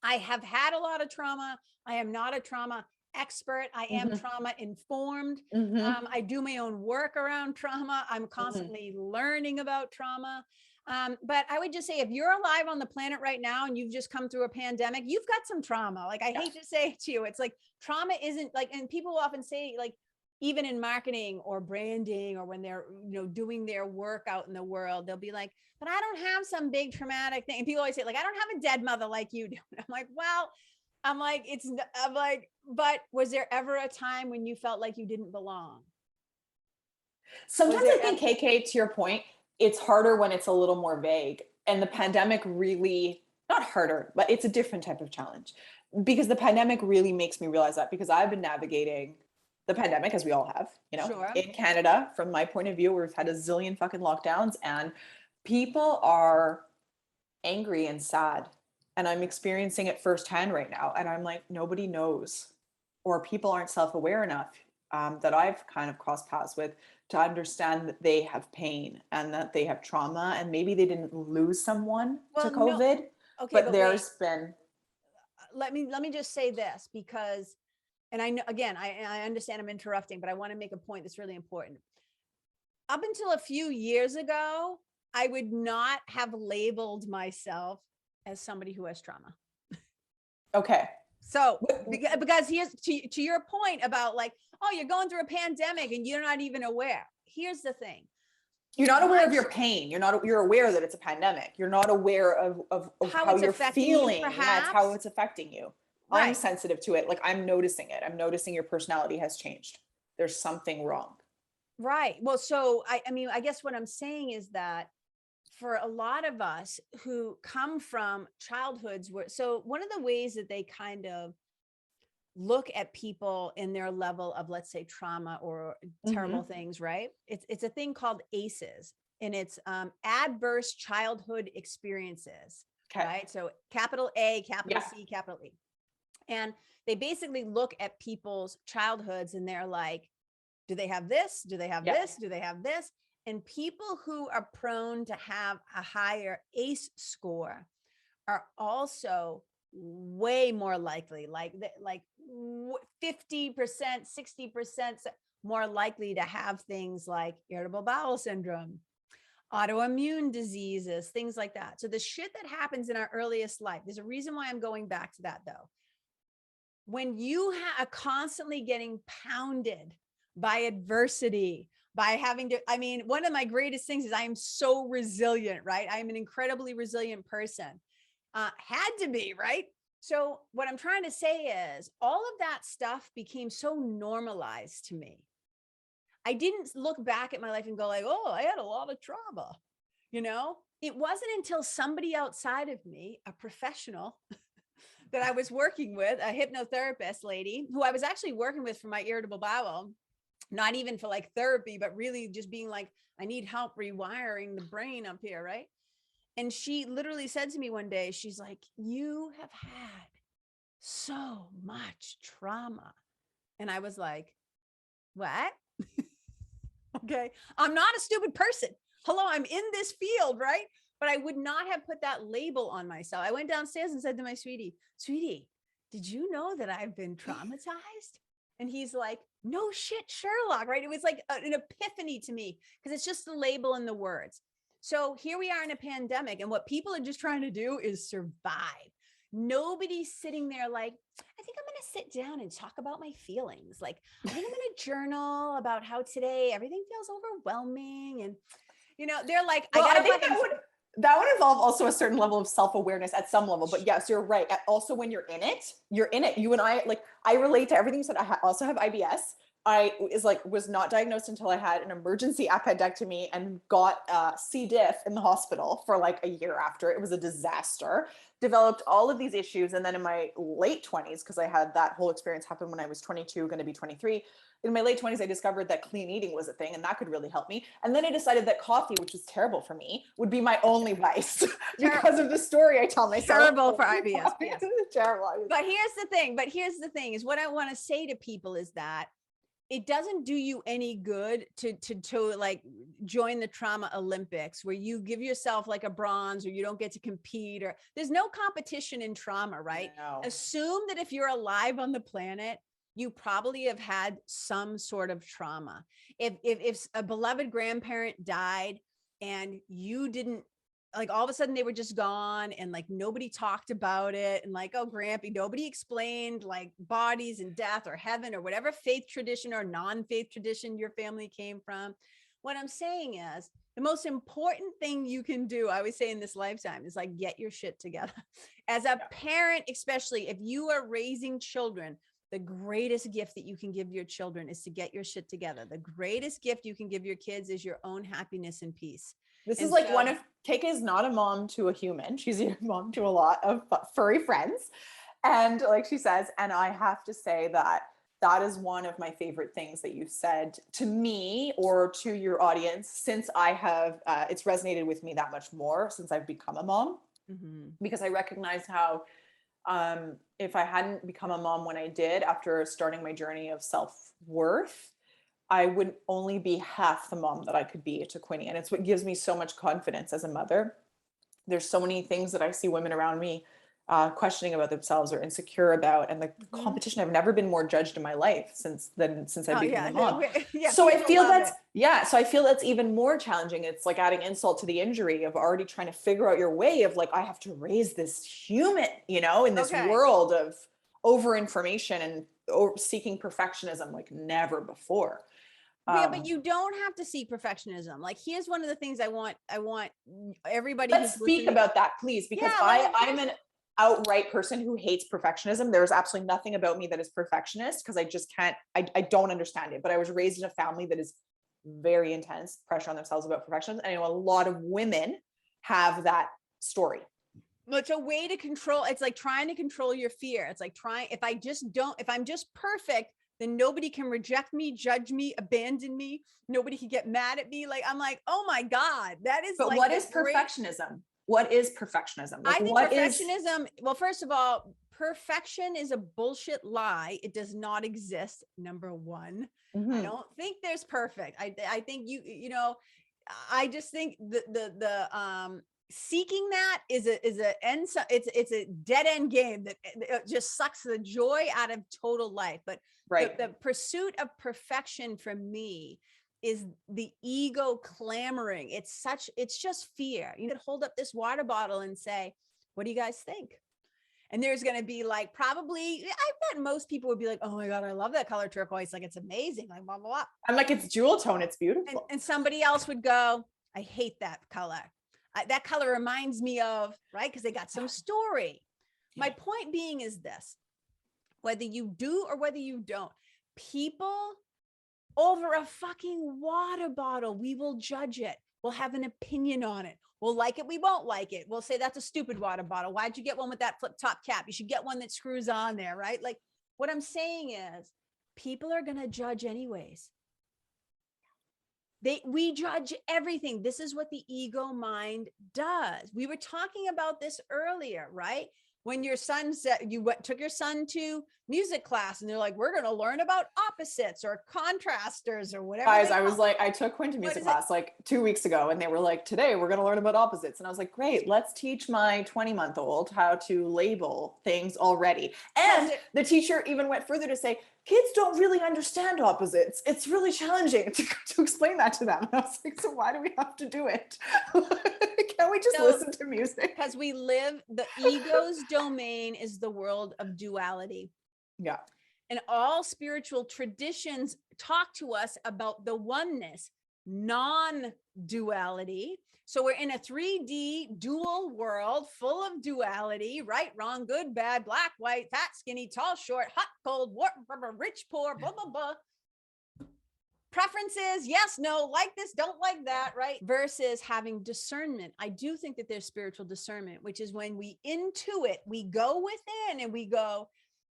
I have had a lot of trauma. I am not a trauma expert. I am trauma informed. I do my own work around trauma. I'm constantly learning about trauma. But I would just say, if you're alive on the planet right now and you've just come through a pandemic, you've got some trauma. Like, I hate to say it to you, it's like trauma isn't like, and people often say, like, even in marketing or branding, or when they're, doing their work out in the world, they'll be like, but I don't have some big traumatic thing. And people always say, like, I don't have a dead mother like you do. And I'm like, but was there ever a time when you felt like you didn't belong? Sometimes I think, KK, to your point, it's harder when it's a little more vague. And the pandemic really, not harder, but it's a different type of challenge, because the pandemic really makes me realize that, because I've been navigating the pandemic, as we all have, Sure. in Canada, from my point of view, we've had a zillion fucking lockdowns and people are angry and sad. And I'm experiencing it firsthand right now. And I'm like, nobody knows, or people aren't self-aware enough that I've kind of crossed paths with to understand that they have pain and that they have trauma. And maybe they didn't lose someone to Well, no. COVID, Okay, but but wait. there's been, Let me just say this, because, and I know, again, I understand I'm interrupting, but I want to make a point that's really important. Up until a few years ago, I would not have labeled myself as somebody who has trauma. okay. So, because here's to your point about like, oh, you're going through a pandemic and you're not even aware. Here's the thing. You're not aware of your pain. You're aware that it's a pandemic. You're not aware of how it's you're affecting you, feeling. Yeah, it's how perhaps. it's affecting you. Right. I'm sensitive to it. Like I'm noticing it. I'm noticing your personality has changed. There's something wrong. Right. Well, so I mean, I guess what I'm saying is that for a lot of us who come from childhoods where, so one of the ways that they kind of look at people in their level of, let's say, trauma or terrible things, right? It's a thing called ACEs, and it's adverse childhood experiences, Okay. right? So capital A, capital Yeah. C, capital E. And they basically look at people's childhoods and they're like, do they have this? Do they have Yeah. this? Do they have this? And people who are prone to have a higher ACE score are also way more likely, like 50%, 60% more likely to have things like irritable bowel syndrome, autoimmune diseases, things like that. So the shit that happens in our earliest life, there's a reason why I'm going back to that though. When you are constantly getting pounded by adversity, by having to, I mean, one of my greatest things is I am so resilient, right? I'm an incredibly resilient person. Had to be, right? So what I'm trying to say is all of that stuff became so normalized to me. I didn't look back at my life and go like, oh, I had a lot of trauma. It wasn't until somebody outside of me, a professional that I was working with, a hypnotherapist lady who I was actually working with for my irritable bowel, not even for like therapy, but really just being like, I need help rewiring the brain up here, right? And she literally said to me one day, she's like, you have had so much trauma. And I was like, what? Okay. I'm not a stupid person. Hello, I'm in this field, right? But I would not have put that label on myself. I went downstairs and said to my sweetie, did you know that I've been traumatized? And he's like, no shit, Sherlock, right? It was like an epiphany to me because it's just the label and the words. So here we are in a pandemic, and what people are just trying to do is survive. Nobody's sitting there like, I think I'm going to sit down and talk about my feelings. Like, I think I'm going to journal about how today everything feels overwhelming. And, they're like, Well, I think that would involve also a certain level of self-awareness at some level, but yes, you're right. Also, when you're in it, you and I, like, I relate to everything you said. I also have IBS. I was not diagnosed until I had an emergency appendectomy and got C. diff in the hospital for like a year after. It was a disaster. Developed all of these issues. And then in my late 20s, because I had that whole experience happen when I was 22, going to be 23. In my late 20s, I discovered that clean eating was a thing and that could really help me. And then I decided that coffee, which was terrible for me, would be my only vice because of the story I tell myself. Terrible for IBS. Yes. Terrible. But here's the thing is what I want to say to people is that it doesn't do you any good to like join the trauma Olympics where you give yourself like a bronze or you don't get to compete, or there's no competition in trauma, right? No. Assume that if you're alive on the planet, you probably have had some sort of trauma. If a beloved grandparent died and you didn't, like, all of a sudden they were just gone and like nobody talked about it, and like, oh, Grampy, nobody explained like bodies and death or heaven or whatever faith tradition or non-faith tradition your family came from. What I'm saying is the most important thing you can do, I always say in this lifetime, is like get your shit together. As a parent, especially if you are raising children, the greatest gift that you can give your children is to get your shit together. The greatest gift you can give your kids is your own happiness and peace. This is like one of, Keika is not a mom to a human. She's a mom to a lot of furry friends. And like she says, and I have to say that that is one of my favorite things that you said to me or to your audience, since I have, it's resonated with me that much more since I've become a mom, because I recognize how, if I hadn't become a mom when I did, after starting my journey of self-worth, I would only be half the mom that I could be to Quinny. And it's what gives me so much confidence as a mother. There's so many things that I see women around me questioning about themselves or insecure about, and the competition. I've never been more judged in my life since I became a mom. Yeah, so I people feel love that's it. so I feel that's even more challenging. It's like adding insult to the injury of already trying to figure out your way of like, I have to raise this human, in this Okay. world of over information and seeking perfectionism like never before. Yeah, but you don't have to seek perfectionism. Like, here's one of the things I want everybody Let's who's speak listening. about that, please, because I'm an outright person who hates perfectionism. There's absolutely nothing about me that is perfectionist because I just can't, I don't understand it. But I was raised in a family that is very intense pressure on themselves about perfectionism. And I know a lot of women have that story. Well, it's a way to control. It's like trying to control your fear. It's like if I'm just perfect, then nobody can reject me, judge me, abandon me. Nobody can get mad at me. Like, I'm like, oh my God, that is. But like, what is perfectionism? What is perfectionism? Like, I think perfectionism, well, first of all, perfection is a bullshit lie. It does not exist. Number one, I don't think there's perfect. I think I just think the seeking that is a dead end game that it just sucks the joy out of total life. But the pursuit of perfection for me is the ego clamoring. It's just fear. You could hold up this water bottle and say, what do you guys think? And there's going to be like, probably, I bet most people would be like, oh my God, I love that color turquoise. Like, it's amazing. Like, blah, blah, blah. I'm like, it's jewel tone. It's beautiful. And somebody else would go, I hate that color. That color reminds me of, right? Because they got some story. My point being is this, whether you do or whether you don't, people over a fucking water bottle, we will judge it. We'll have an opinion on it. We'll like it. We won't like it. We'll say that's a stupid water bottle. Why'd you get one with that flip top cap? You should get one that screws on there, right? Like, what I'm saying is people are going to judge anyways. We judge everything. This is what the ego mind does. We were talking about this earlier, right? When your son said took your son to music class and they're like, we're going to learn about opposites or contrasters or whatever. Guys, I was like, I took Quinn to music class like 2 weeks ago and they were like, today we're going to learn about opposites. And I was like, great, let's teach my 20-month-old how to label things already. And the teacher even went further to say, kids don't really understand opposites. It's really challenging to explain that to them. And I was like, so why do we have to do it? Can't we just listen to music? Because the ego's domain is the world of duality. Yeah. And all spiritual traditions talk to us about the oneness, non-duality. So we're in a 3D dual world full of duality, right, wrong, good, bad, black, white, fat, skinny, tall, short, hot, cold, warm, rich, poor, blah, blah, blah. Preferences, yes, no, like this, don't like that, right? Versus having discernment. I do think that there's spiritual discernment, which is when we intuit, we go within and we go,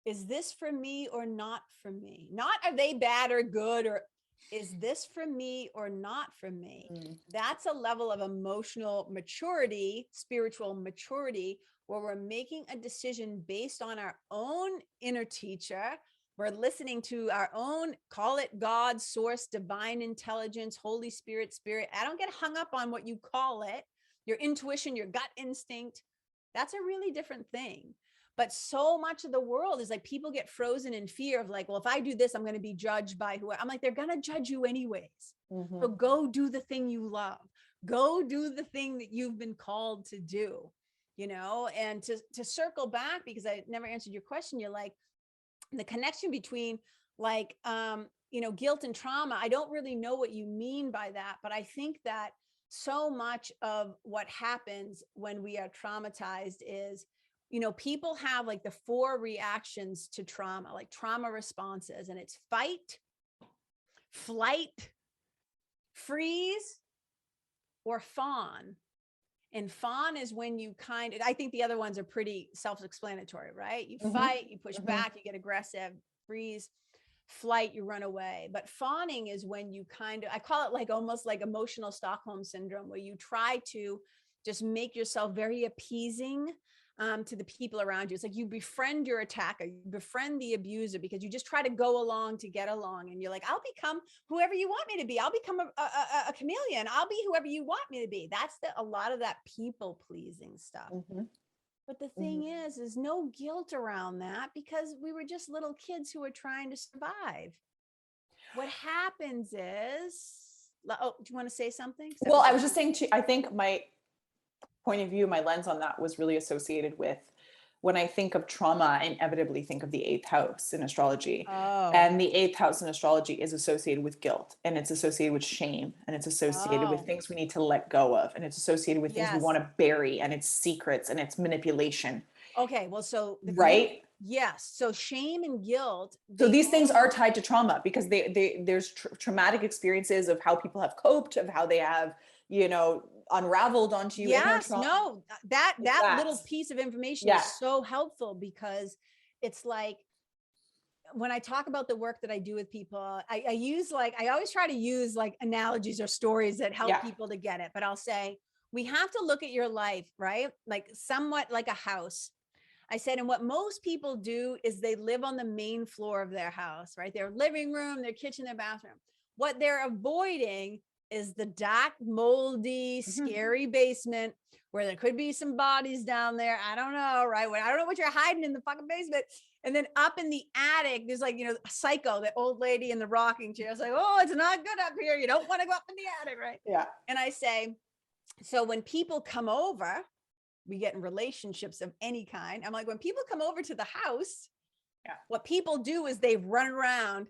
is this for me or not for me? Not are they bad or good, or is this for me or not for me? That's a level of emotional maturity, spiritual maturity, where we're making a decision based on our own inner teacher. We're listening to our own, call it God, source, divine intelligence, Holy Spirit, spirit. I don't get hung up on what you call it, your intuition, your gut instinct. That's a really different thing. But so much of the world is like, people get frozen in fear of like, well, if I do this, I'm going to be judged by who. I'm like, they're going to judge you anyways. So go do the thing you love. Go do the thing that you've been called to do, and to circle back, because I never answered your question. You're like, the connection between like, guilt and trauma. I don't really know what you mean by that, but I think that so much of what happens when we are traumatized is, people have like the 4 reactions to trauma, like trauma responses, and it's fight, flight, freeze, or fawn. And fawn is when you I think the other ones are pretty self-explanatory, right? You fight, you push back, you get aggressive, freeze. flight, you run away. But fawning is when you kind of, I call it like almost like emotional Stockholm syndrome, where you try to just make yourself very appeasing to the people around you. It's like you befriend your attacker, you befriend the abuser, because you just try to go along to get along. And you're like, I'll become whoever you want me to be. I'll become a chameleon. I'll be whoever you want me to be. That's a lot of that people pleasing stuff. Mm-hmm. But the thing is no guilt around that, because we were just little kids who were trying to survive. What happens is, oh, do you want to say something? Well, I was just saying too, I think my point of view, my lens on that was really associated with when I think of trauma, I inevitably think of the eighth house in astrology. Oh. And the eighth house in astrology is associated with guilt, and it's associated with shame, and it's associated with things we need to let go of, and it's associated with things we want to bury, and it's secrets, and it's manipulation. Okay, well, so right? Yes. So shame and guilt. So these things are tied to trauma, because there's traumatic experiences of how people have coped, of how they have, you know, unraveled onto you. Yes, no, that little piece of information is so helpful, because it's like, when I talk about the work that I do with people, I always try to use like analogies or stories that help people to get it. But I'll say, we have to look at your life, right? Like somewhat like a house. I said, and what most people do is they live on the main floor of their house, right? Their living room, their kitchen, their bathroom. What they're avoiding is the dark, moldy, scary basement where there could be some bodies down there. I don't know, right? I don't know what you're hiding in the fucking basement. And then up in the attic, there's like, you know, a Psycho, the old lady in the rocking chair. It's like, oh, it's not good up here. You don't want to go up in the attic, right? Yeah. And I say, so when people come over, we get in relationships of any kind. I'm like, when people come over to the house, what people do is they run around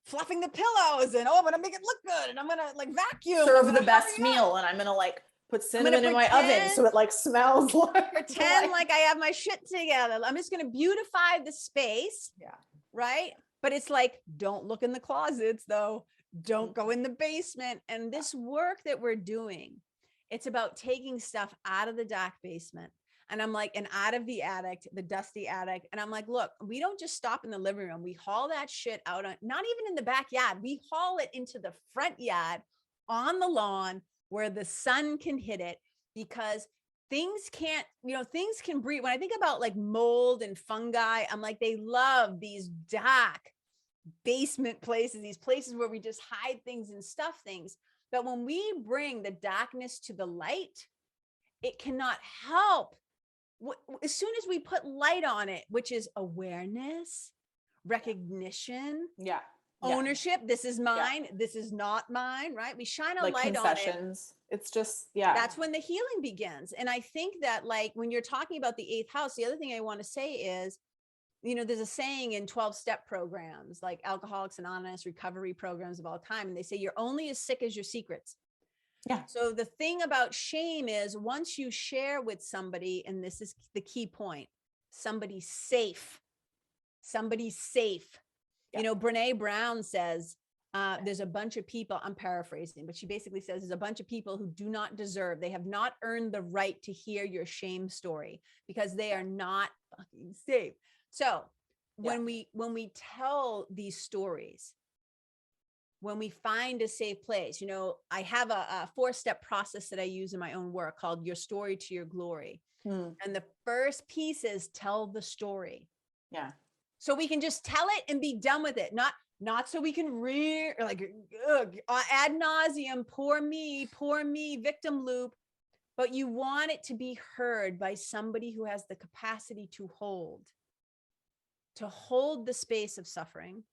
fluffing the pillows and, oh, I'm going to make it look good. And I'm going to like vacuum. Serve the best meal. And I'm going to like put cinnamon in my oven so it like smells like. Pretend like I have my shit together. I'm just going to beautify the space. Yeah. Right. But it's like, don't look in the closets though. Don't go in the basement. And this work that we're doing, it's about taking stuff out of the dark basement. And I'm like, and out of the attic, the dusty attic. And I'm like, look, we don't just stop in the living room. We haul that shit out on, not even in the backyard. We haul it into the front yard on the lawn where the sun can hit it, because things can't, you know, things can breathe. When I think about like mold and fungi, I'm like, they love these dark basement places, these places where we just hide things and stuff things. But when we bring the darkness to the light, it cannot help. As soon as we put light on it, which is awareness, recognition, ownership, this is mine, this is not mine, right? We shine a light on it. It's just, that's when the healing begins. And I think that like when you're talking about the eighth house, the other thing I want to say is, you know, there's a saying in 12-step programs like Alcoholics Anonymous, recovery programs of all time, and they say you're only as sick as your secrets. Yeah. So the thing about shame is once you share with somebody, and this is the key point, somebody's safe. You know, Brene Brown says, there's a bunch of people, I'm paraphrasing, but she basically says there's a bunch of people who do not deserve, they have not earned the right to hear your shame story because they are not fucking safe. So when we tell these stories, when we find a safe place, you know, I have a 4-step process that I use in my own work called Your Story to Your Glory. And the first piece is tell the story. Yeah. So we can just tell it and be done with it. Not so we can ad nauseum, poor me, victim loop. But you want it to be heard by somebody who has the capacity to hold the space of suffering,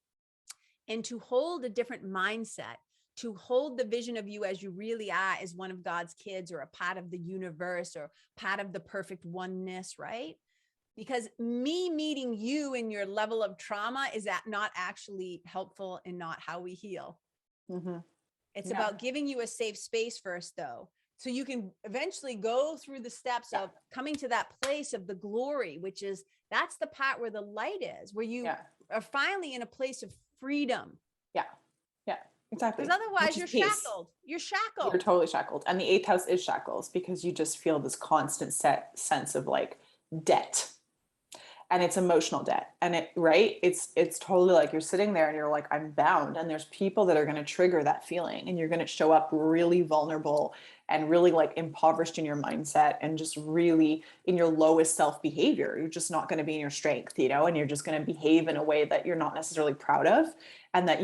and to hold a different mindset, to hold the vision of you as you really are, as one of God's kids or a part of the universe or part of the perfect oneness, right? Because me meeting you in your level of trauma is that not actually helpful and not how we heal. It's about giving you a safe space first, though, so you can eventually go through the steps of coming to that place of the glory, which is, that's the part where the light is, where you are finally in a place of freedom. Yeah. Exactly. Because otherwise you're shackled. You're totally shackled. And the eighth house is shackles, because you just feel this constant sense of like debt. and it's emotional debt. And it's totally like you're sitting there and you're like, I'm bound. And there's people that are going to trigger that feeling, and you're going to show up really vulnerable and really like impoverished in your mindset and just really in your lowest self behavior. You're just not going to be in your strength, and you're just going to behave in a way that you're not necessarily proud of, and that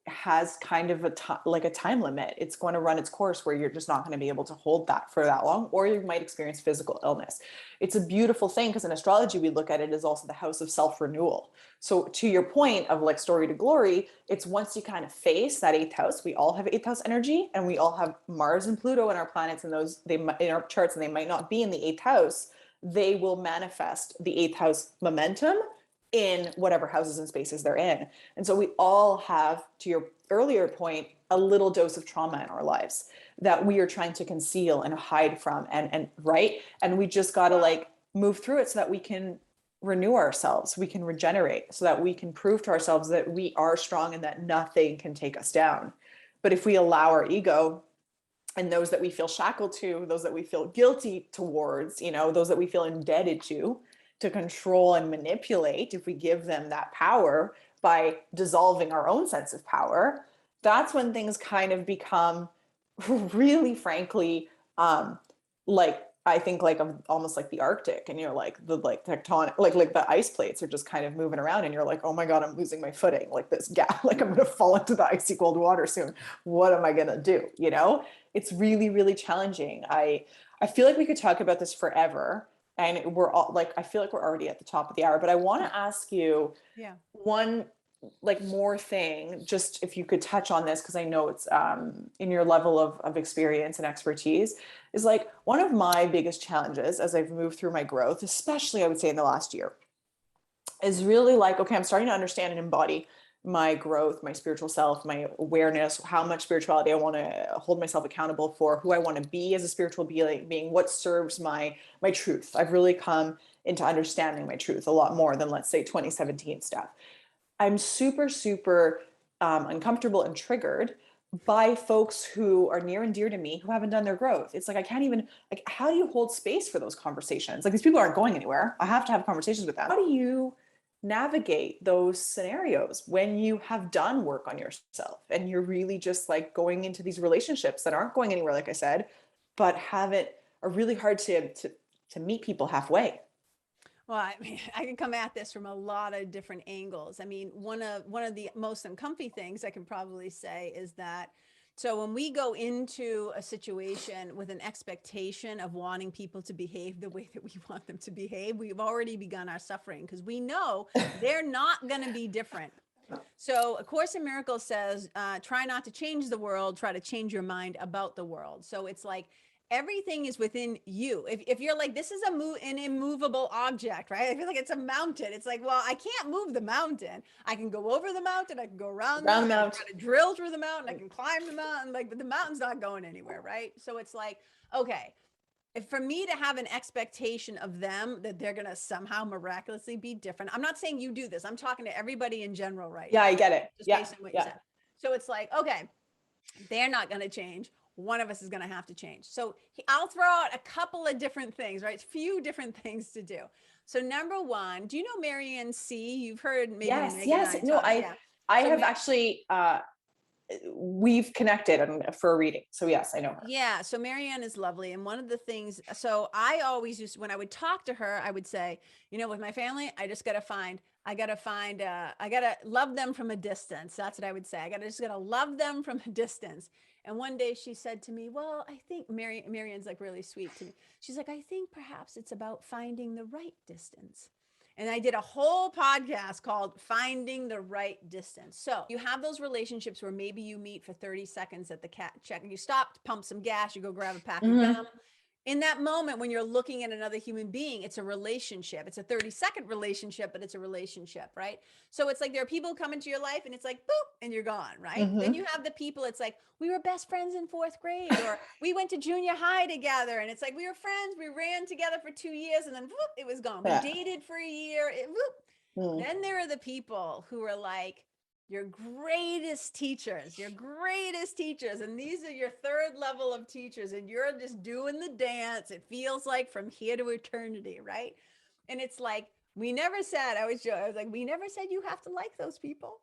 has kind of like a time limit. It's going to run its course where you're just not going to be able to hold that for that long, or you might experience physical illness. It's a beautiful thing, because in astrology we look at it as also the house of self-renewal. So to your point of like story to glory, it's once you kind of face that eighth house. We all have eighth house energy, and we all have Mars and Pluto in our planets, and those they in our charts, and they might not be in the eighth house. They will manifest the eighth house momentum in whatever houses and spaces they're in. And so we all have, to your earlier point, a little dose of trauma in our lives that we are trying to conceal and hide from, and right. And we just got to like move through it so that we can renew ourselves, we can regenerate, so that we can prove to ourselves that we are strong and that nothing can take us down. But if we allow our ego and those that we feel shackled to, those that we feel guilty towards, those that we feel indebted to control and manipulate, if we give them that power by dissolving our own sense of power, that's when things kind of become really, frankly, like I think like almost like the Arctic, and you're like the like tectonic, like the ice plates are just kind of moving around, and you're like, oh my God, I'm losing my footing. Like this gap, like I'm gonna fall into the icy cold water soon. What am I gonna do? It's really, really challenging. I feel like we could talk about this forever, and we're all like, I feel like we're already at the top of the hour, but I want to ask you one like more thing, just if you could touch on this, because I know it's in your level of experience and expertise, is like one of my biggest challenges as I've moved through my growth, especially I would say in the last year, is really like, okay, I'm starting to understand and embody my growth, my spiritual self, my awareness, how much spirituality I want to hold myself accountable for, who I want to be as a spiritual being, what serves my truth. I've really come into understanding my truth a lot more than, let's say, 2017 stuff. I'm super, super uncomfortable and triggered by folks who are near and dear to me who haven't done their growth. It's like, I can't even, like, how do you hold space for those conversations? Like, these people aren't going anywhere. I have to have conversations with them. How do you navigate those scenarios when you have done work on yourself and you're really just like going into these relationships that aren't going anywhere, like I said, but are really hard to meet people halfway? Well, I mean, I can come at this from a lot of different angles. I mean, one of the most uncomfy things I can probably say is that, so when we go into a situation with an expectation of wanting people to behave the way that we want them to behave, we've already begun our suffering, because we know they're not going to be different. So A Course in Miracles says, try not to change the world, try to change your mind about the world. So it's like, everything is within you. If you're like, this is an immovable object, right? I feel like it's a mountain. It's like, well, I can't move the mountain. I can go over the mountain. I can go around the mountain. I can try to drill through the mountain. I can climb the mountain, but the mountain's not going anywhere, right? So it's like, okay, if for me to have an expectation of them that they're going to somehow miraculously be different. I'm not saying you do this. I'm talking to everybody in general right now. I get it. Just based on what you said. So it's like, okay, they're not going to change. One of us is going to have to change. So I'll throw out a couple of different things, right? Few different things to do. So number one, do you know Marianne C? You've heard maybe Yes. No, I have actually, we've connected for a reading. So yes, I know her. Yeah. So Marianne is lovely. And one of the things, so I always used, when I would talk to her, I would say, with my family, I got to love them from a distance. That's what I would say. Just got to love them from a distance. And one day she said to me, well, I think Marianne's like really sweet to me. She's like, I think perhaps it's about finding the right distance. And I did a whole podcast called Finding the Right Distance. So you have those relationships where maybe you meet for 30 seconds at the cat check, and you stop to pump some gas, you go grab a pack of gum. In that moment, when you're looking at another human being, it's a relationship. It's a 30-second relationship, but it's a relationship, right? So it's like there are people come into your life and it's like, boop, and you're gone, right? Then you have the people, it's like, we were best friends in 4th grade, or we went to junior high together. And it's like, we were friends, we ran together for 2 years, and then whoop, it was gone. We dated for a year, whoop. Then there are the people who are like, your greatest teachers. And these are your 3rd level of teachers, and you're just doing the dance. It feels like from here to eternity, right? And it's like, We never said, I was like, we never said you have to like those people.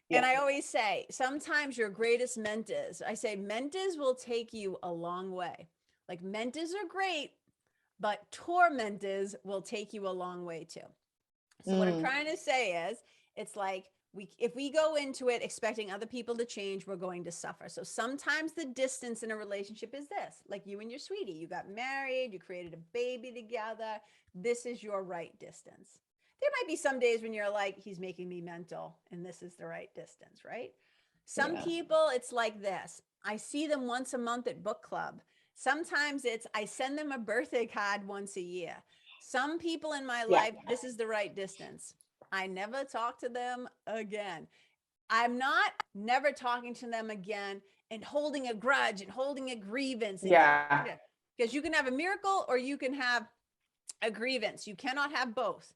And Yeah. I always say, sometimes your greatest mentors, I say, mentors will take you a long way. Like mentors are great, but tormentors will take you a long way too. So what I'm trying to say is, it's like if we go into it expecting other people to change, we're going to suffer. So sometimes the distance in a relationship is this, like you and your sweetie, you got married, you created a baby together. This is your right distance. There might be some days when you're like, he's making me mental, and this is the right distance, right? Some Yeah. people, it's like this. I see them once a month at book club. Sometimes it's I send them a birthday card once a year. Some people in my Yeah. life, this is the right distance. I never talk to them again. I'm not never talking to them again and holding a grudge and holding a grievance. Yeah. Because you can have a miracle or you can have a grievance. You cannot have both.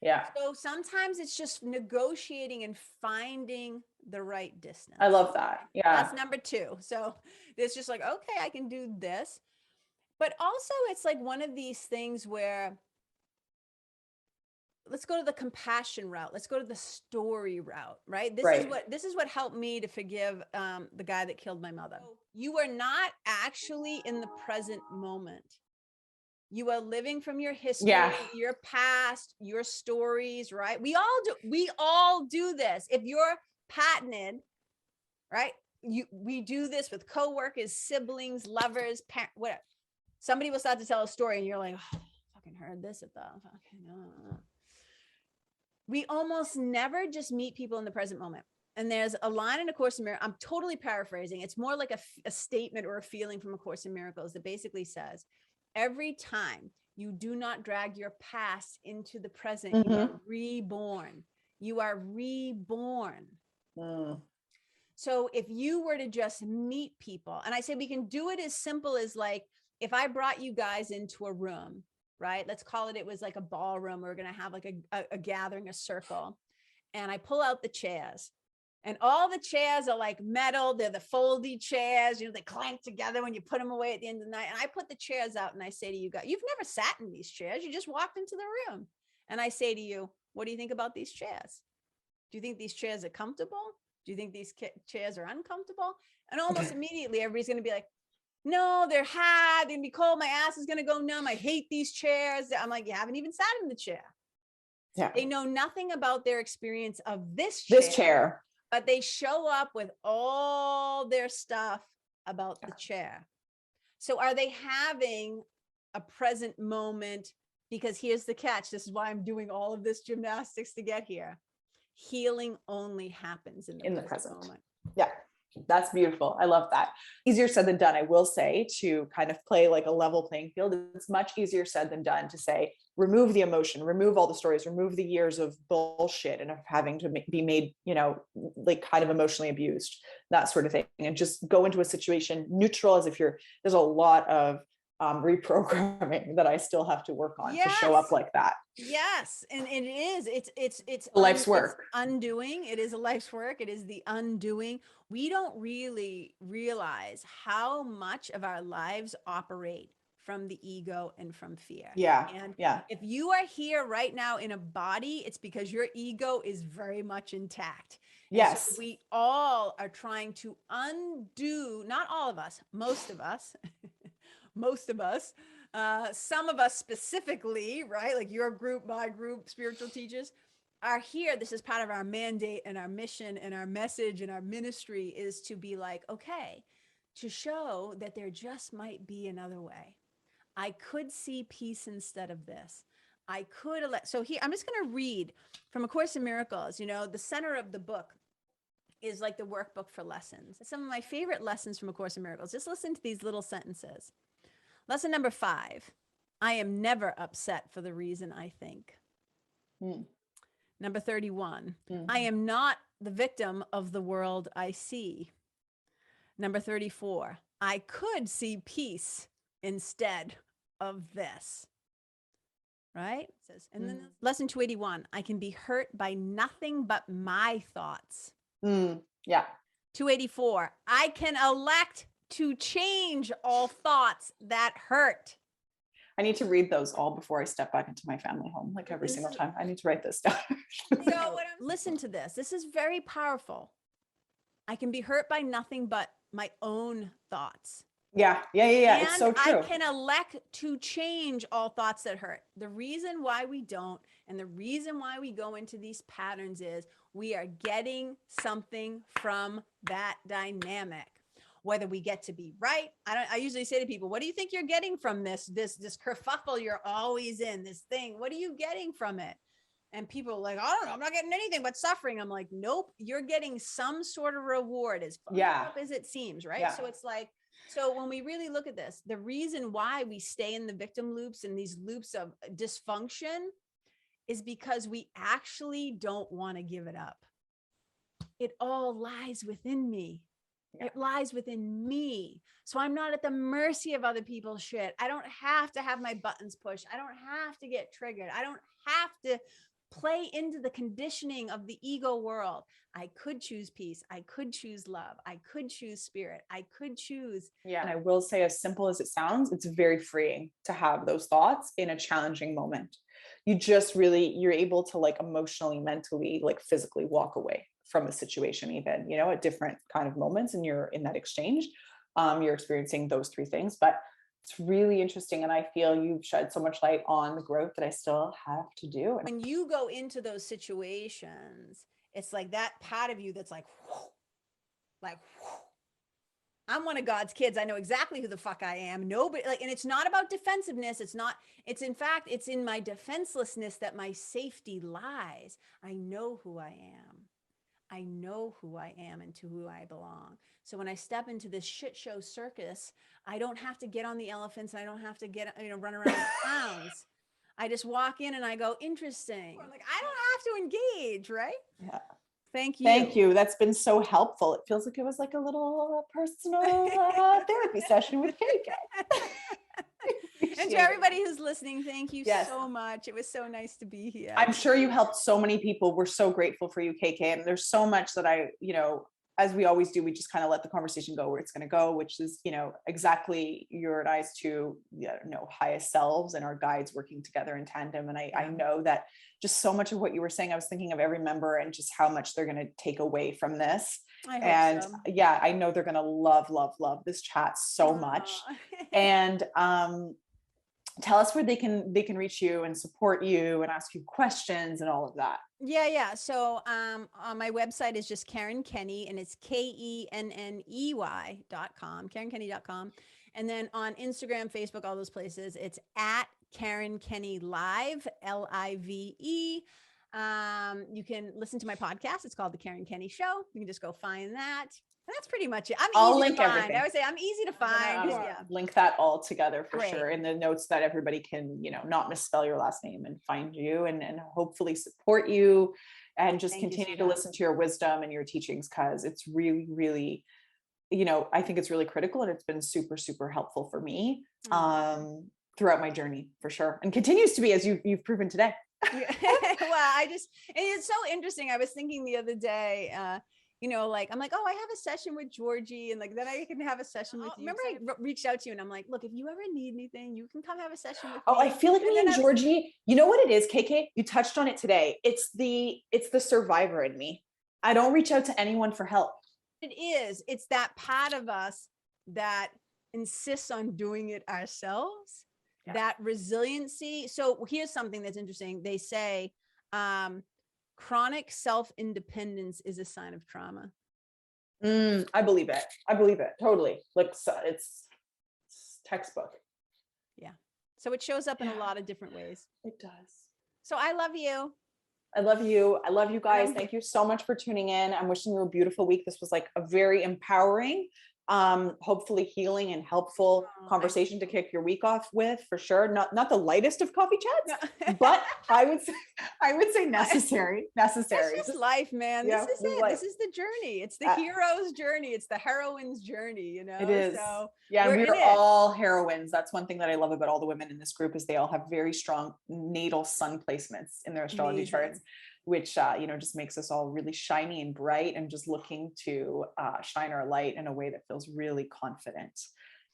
Yeah. So sometimes it's just negotiating and finding the right distance. I love that. Yeah. That's number 2. So it's just like, okay, I can do this. But also it's like one of these things where let's go to the compassion route. Let's go to the story route, right? This is what helped me to forgive the guy that killed my mother. You are not actually in the present moment. You are living from your history, your past, your stories, right? We all do this. If you're patented, right? We do this with coworkers, siblings, lovers, parents, whatever. Somebody will start to tell a story and you're like, oh, I fucking heard this at the fucking we almost never just meet people in the present moment. And there's a line in A Course in Miracles. I'm totally paraphrasing. It's more like a statement or a feeling from A Course in Miracles that basically says, every time you do not drag your past into the present, you are reborn. You are reborn. So if you were to just meet people, and I say we can do it as simple as like, if I brought you guys into a room, right? Let's call it was like a ballroom. We're going to have like a gathering, a circle. And I pull out the chairs. And all the chairs are like metal. They're the foldy chairs. They clank together when you put them away at the end of the night. And I put the chairs out and I say to you guys, you've never sat in these chairs. You just walked into the room. And I say to you, what do you think about these chairs? Do you think these chairs are comfortable? Do you think these chairs are uncomfortable? And almost immediately, everybody's going to be like, no, they're hot. They're going to be cold. My ass is going to go numb. I hate these chairs. I'm like, you haven't even sat in the chair. Yeah. They know nothing about their experience of this chair, but they show up with all their stuff about the chair. So are they having a present moment? Because here's the catch. This is why I'm doing all of this gymnastics to get here. Healing only happens in the present moment. Yeah. That's beautiful. I love that. Easier said than done, I will say, to kind of play like a level playing field. It's much easier said than done to say, remove the emotion, remove all the stories, remove the years of bullshit and of having to be made, like kind of emotionally abused, that sort of thing. And just go into a situation neutral as if there's a lot of reprogramming that I still have to work on to show up like that. Yes. And it is, it's life's work. It's undoing. It is a life's work. It is the undoing. We don't really realize how much of our lives operate from the ego and from fear. Yeah. And yeah. if you are here right now in a body, it's because your ego is very much intact. Yes. So we all are trying to undo, not all of us, most of us, some of us specifically, right? Like your group, my group, spiritual teachers are here. This is part of our mandate and our mission and our message and our ministry is to be like, okay, to show that there just might be another way. I could see peace instead of this. I could so here, I'm just going to read from A Course in Miracles. The center of the book is like the workbook for lessons. Some of my favorite lessons from A Course in Miracles. Just listen to these little sentences. Lesson number 5, I am never upset for the reason I think. Number 31, I am not the victim of the world I see. Number 34, I could see peace instead of this. Right? It says, and then lesson 281, I can be hurt by nothing but my thoughts. Yeah. 284, I can elect to change all thoughts that hurt. I need to read those all before I step back into my family home, like every single time. I need to write this down. So listen to this. This is very powerful. I can be hurt by nothing but my own thoughts. Yeah. It's so true. I can elect to change all thoughts that hurt. The reason why we don't, and the reason why we go into these patterns is we are getting something from that dynamic. Whether we get to be right. I usually say to people, what do you think you're getting from this kerfuffle you're always in, this thing? What are you getting from it? And people are like, I don't know, I'm not getting anything but suffering. I'm like, nope, you're getting some sort of reward, as fucked up as it seems, right? Yeah. So it's like, so when we really look at this, the reason why we stay in the victim loops and these loops of dysfunction is because we actually don't want to give it up. It all lies within me. Yeah. It lies within me. So I'm not at the mercy of other people's shit. I don't have to have my buttons pushed. I don't have to get triggered. I don't have to play into the conditioning of the ego world. I could choose peace. I could choose love. I could choose spirit. I could choose. Yeah. And I will say, as simple as it sounds, it's very freeing to have those thoughts in a challenging moment. You just really, you're able to like emotionally, mentally, like physically walk away from a situation, even, at different kind of moments, and you're in that exchange, you're experiencing those three things. But it's really interesting, and I feel you've shed so much light on the growth that I still have to do. When you go into those situations, it's like that part of you that's like, I'm one of God's kids. I know exactly who the fuck I am. Nobody and it's not about defensiveness. It's in fact, it's in my defenselessness that my safety lies. I know who I am. I know who I am and to who I belong. So when I step into this shit show circus, I don't have to get on the elephants. And I don't have to run around with clowns. I just walk in and I go, interesting. I'm like, I don't have to engage, right? Yeah. Thank you. Thank you. That's been so helpful. It feels like it was like a little personal therapy session with KK. And to everybody who's listening, thank you so much. It was so nice to be here. I'm sure you helped so many people. We're so grateful for you, KK. And there's so much that as we always do, we just kind of let the conversation go where it's going to go, which is, exactly your and I's two, highest selves and our guides working together in tandem. And I know that just so much of what you were saying, I was thinking of every member and just how much they're going to take away from this. And I know they're going to love this chat so much. And, tell us where they can reach you and support you and ask you questions and all of that. Yeah. So my website is just Karen Kenney, and it's KENNEY.com, KarenKenney.com. And then on Instagram, Facebook, all those places, it's at Karen Kenney Live, LIVE. You can listen to my podcast. It's called The Karen Kenney Show. You can just go find that. That's pretty much it. I'll link everything. I would say I'm easy to find. Link that all together for sure in the notes, that everybody can, not misspell your last name and find you and hopefully support you and just continue to listen to your wisdom and your teachings, because it's really, really, I think it's really critical, and it's been super, super helpful for me throughout my journey for sure, and continues to be, as you've proven today. Well, and it's so interesting. I was thinking the other day, I'm like, oh, I have a session with Georgie, and like, then I can have a session with you. Remember I reached out to you and I'm like, look, if you ever need anything, you can come have a session with me. I feel like me and Georgie, you know what it is, KK? You touched on it today. It's the survivor in me. I don't reach out to anyone for help. It's that part of us that insists on doing it ourselves, that resiliency. So here's something that's interesting. They say, chronic self-independence is a sign of trauma. I believe it. Totally. Like, it's textbook. Yeah. So it shows up in a lot of different ways. It does. So I love you. I love you. I love you guys. Thank you so much for tuning in. I'm wishing you a beautiful week. This was like a very empowering, hopefully healing and helpful conversation to kick your week off with, for sure. Not the lightest of coffee chats, but I would say necessary. It's just life, man. Yeah, this is it. This is the journey. It's the hero's journey. It's the heroine's journey, It is. So we're all heroines. That's one thing that I love about all the women in this group, is they all have very strong natal sun placements in their astrology charts, which, just makes us all really shiny and bright and just looking to shine our light in a way that feels really confident.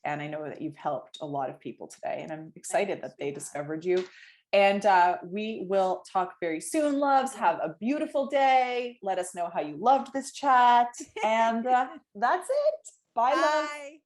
And I know that you've helped a lot of people today, and I'm excited that they sweetheart. discovered you. And we will talk very soon, loves. Yeah. Have a beautiful day. Let us know how you loved this chat. And that's it. Bye, love. Bye.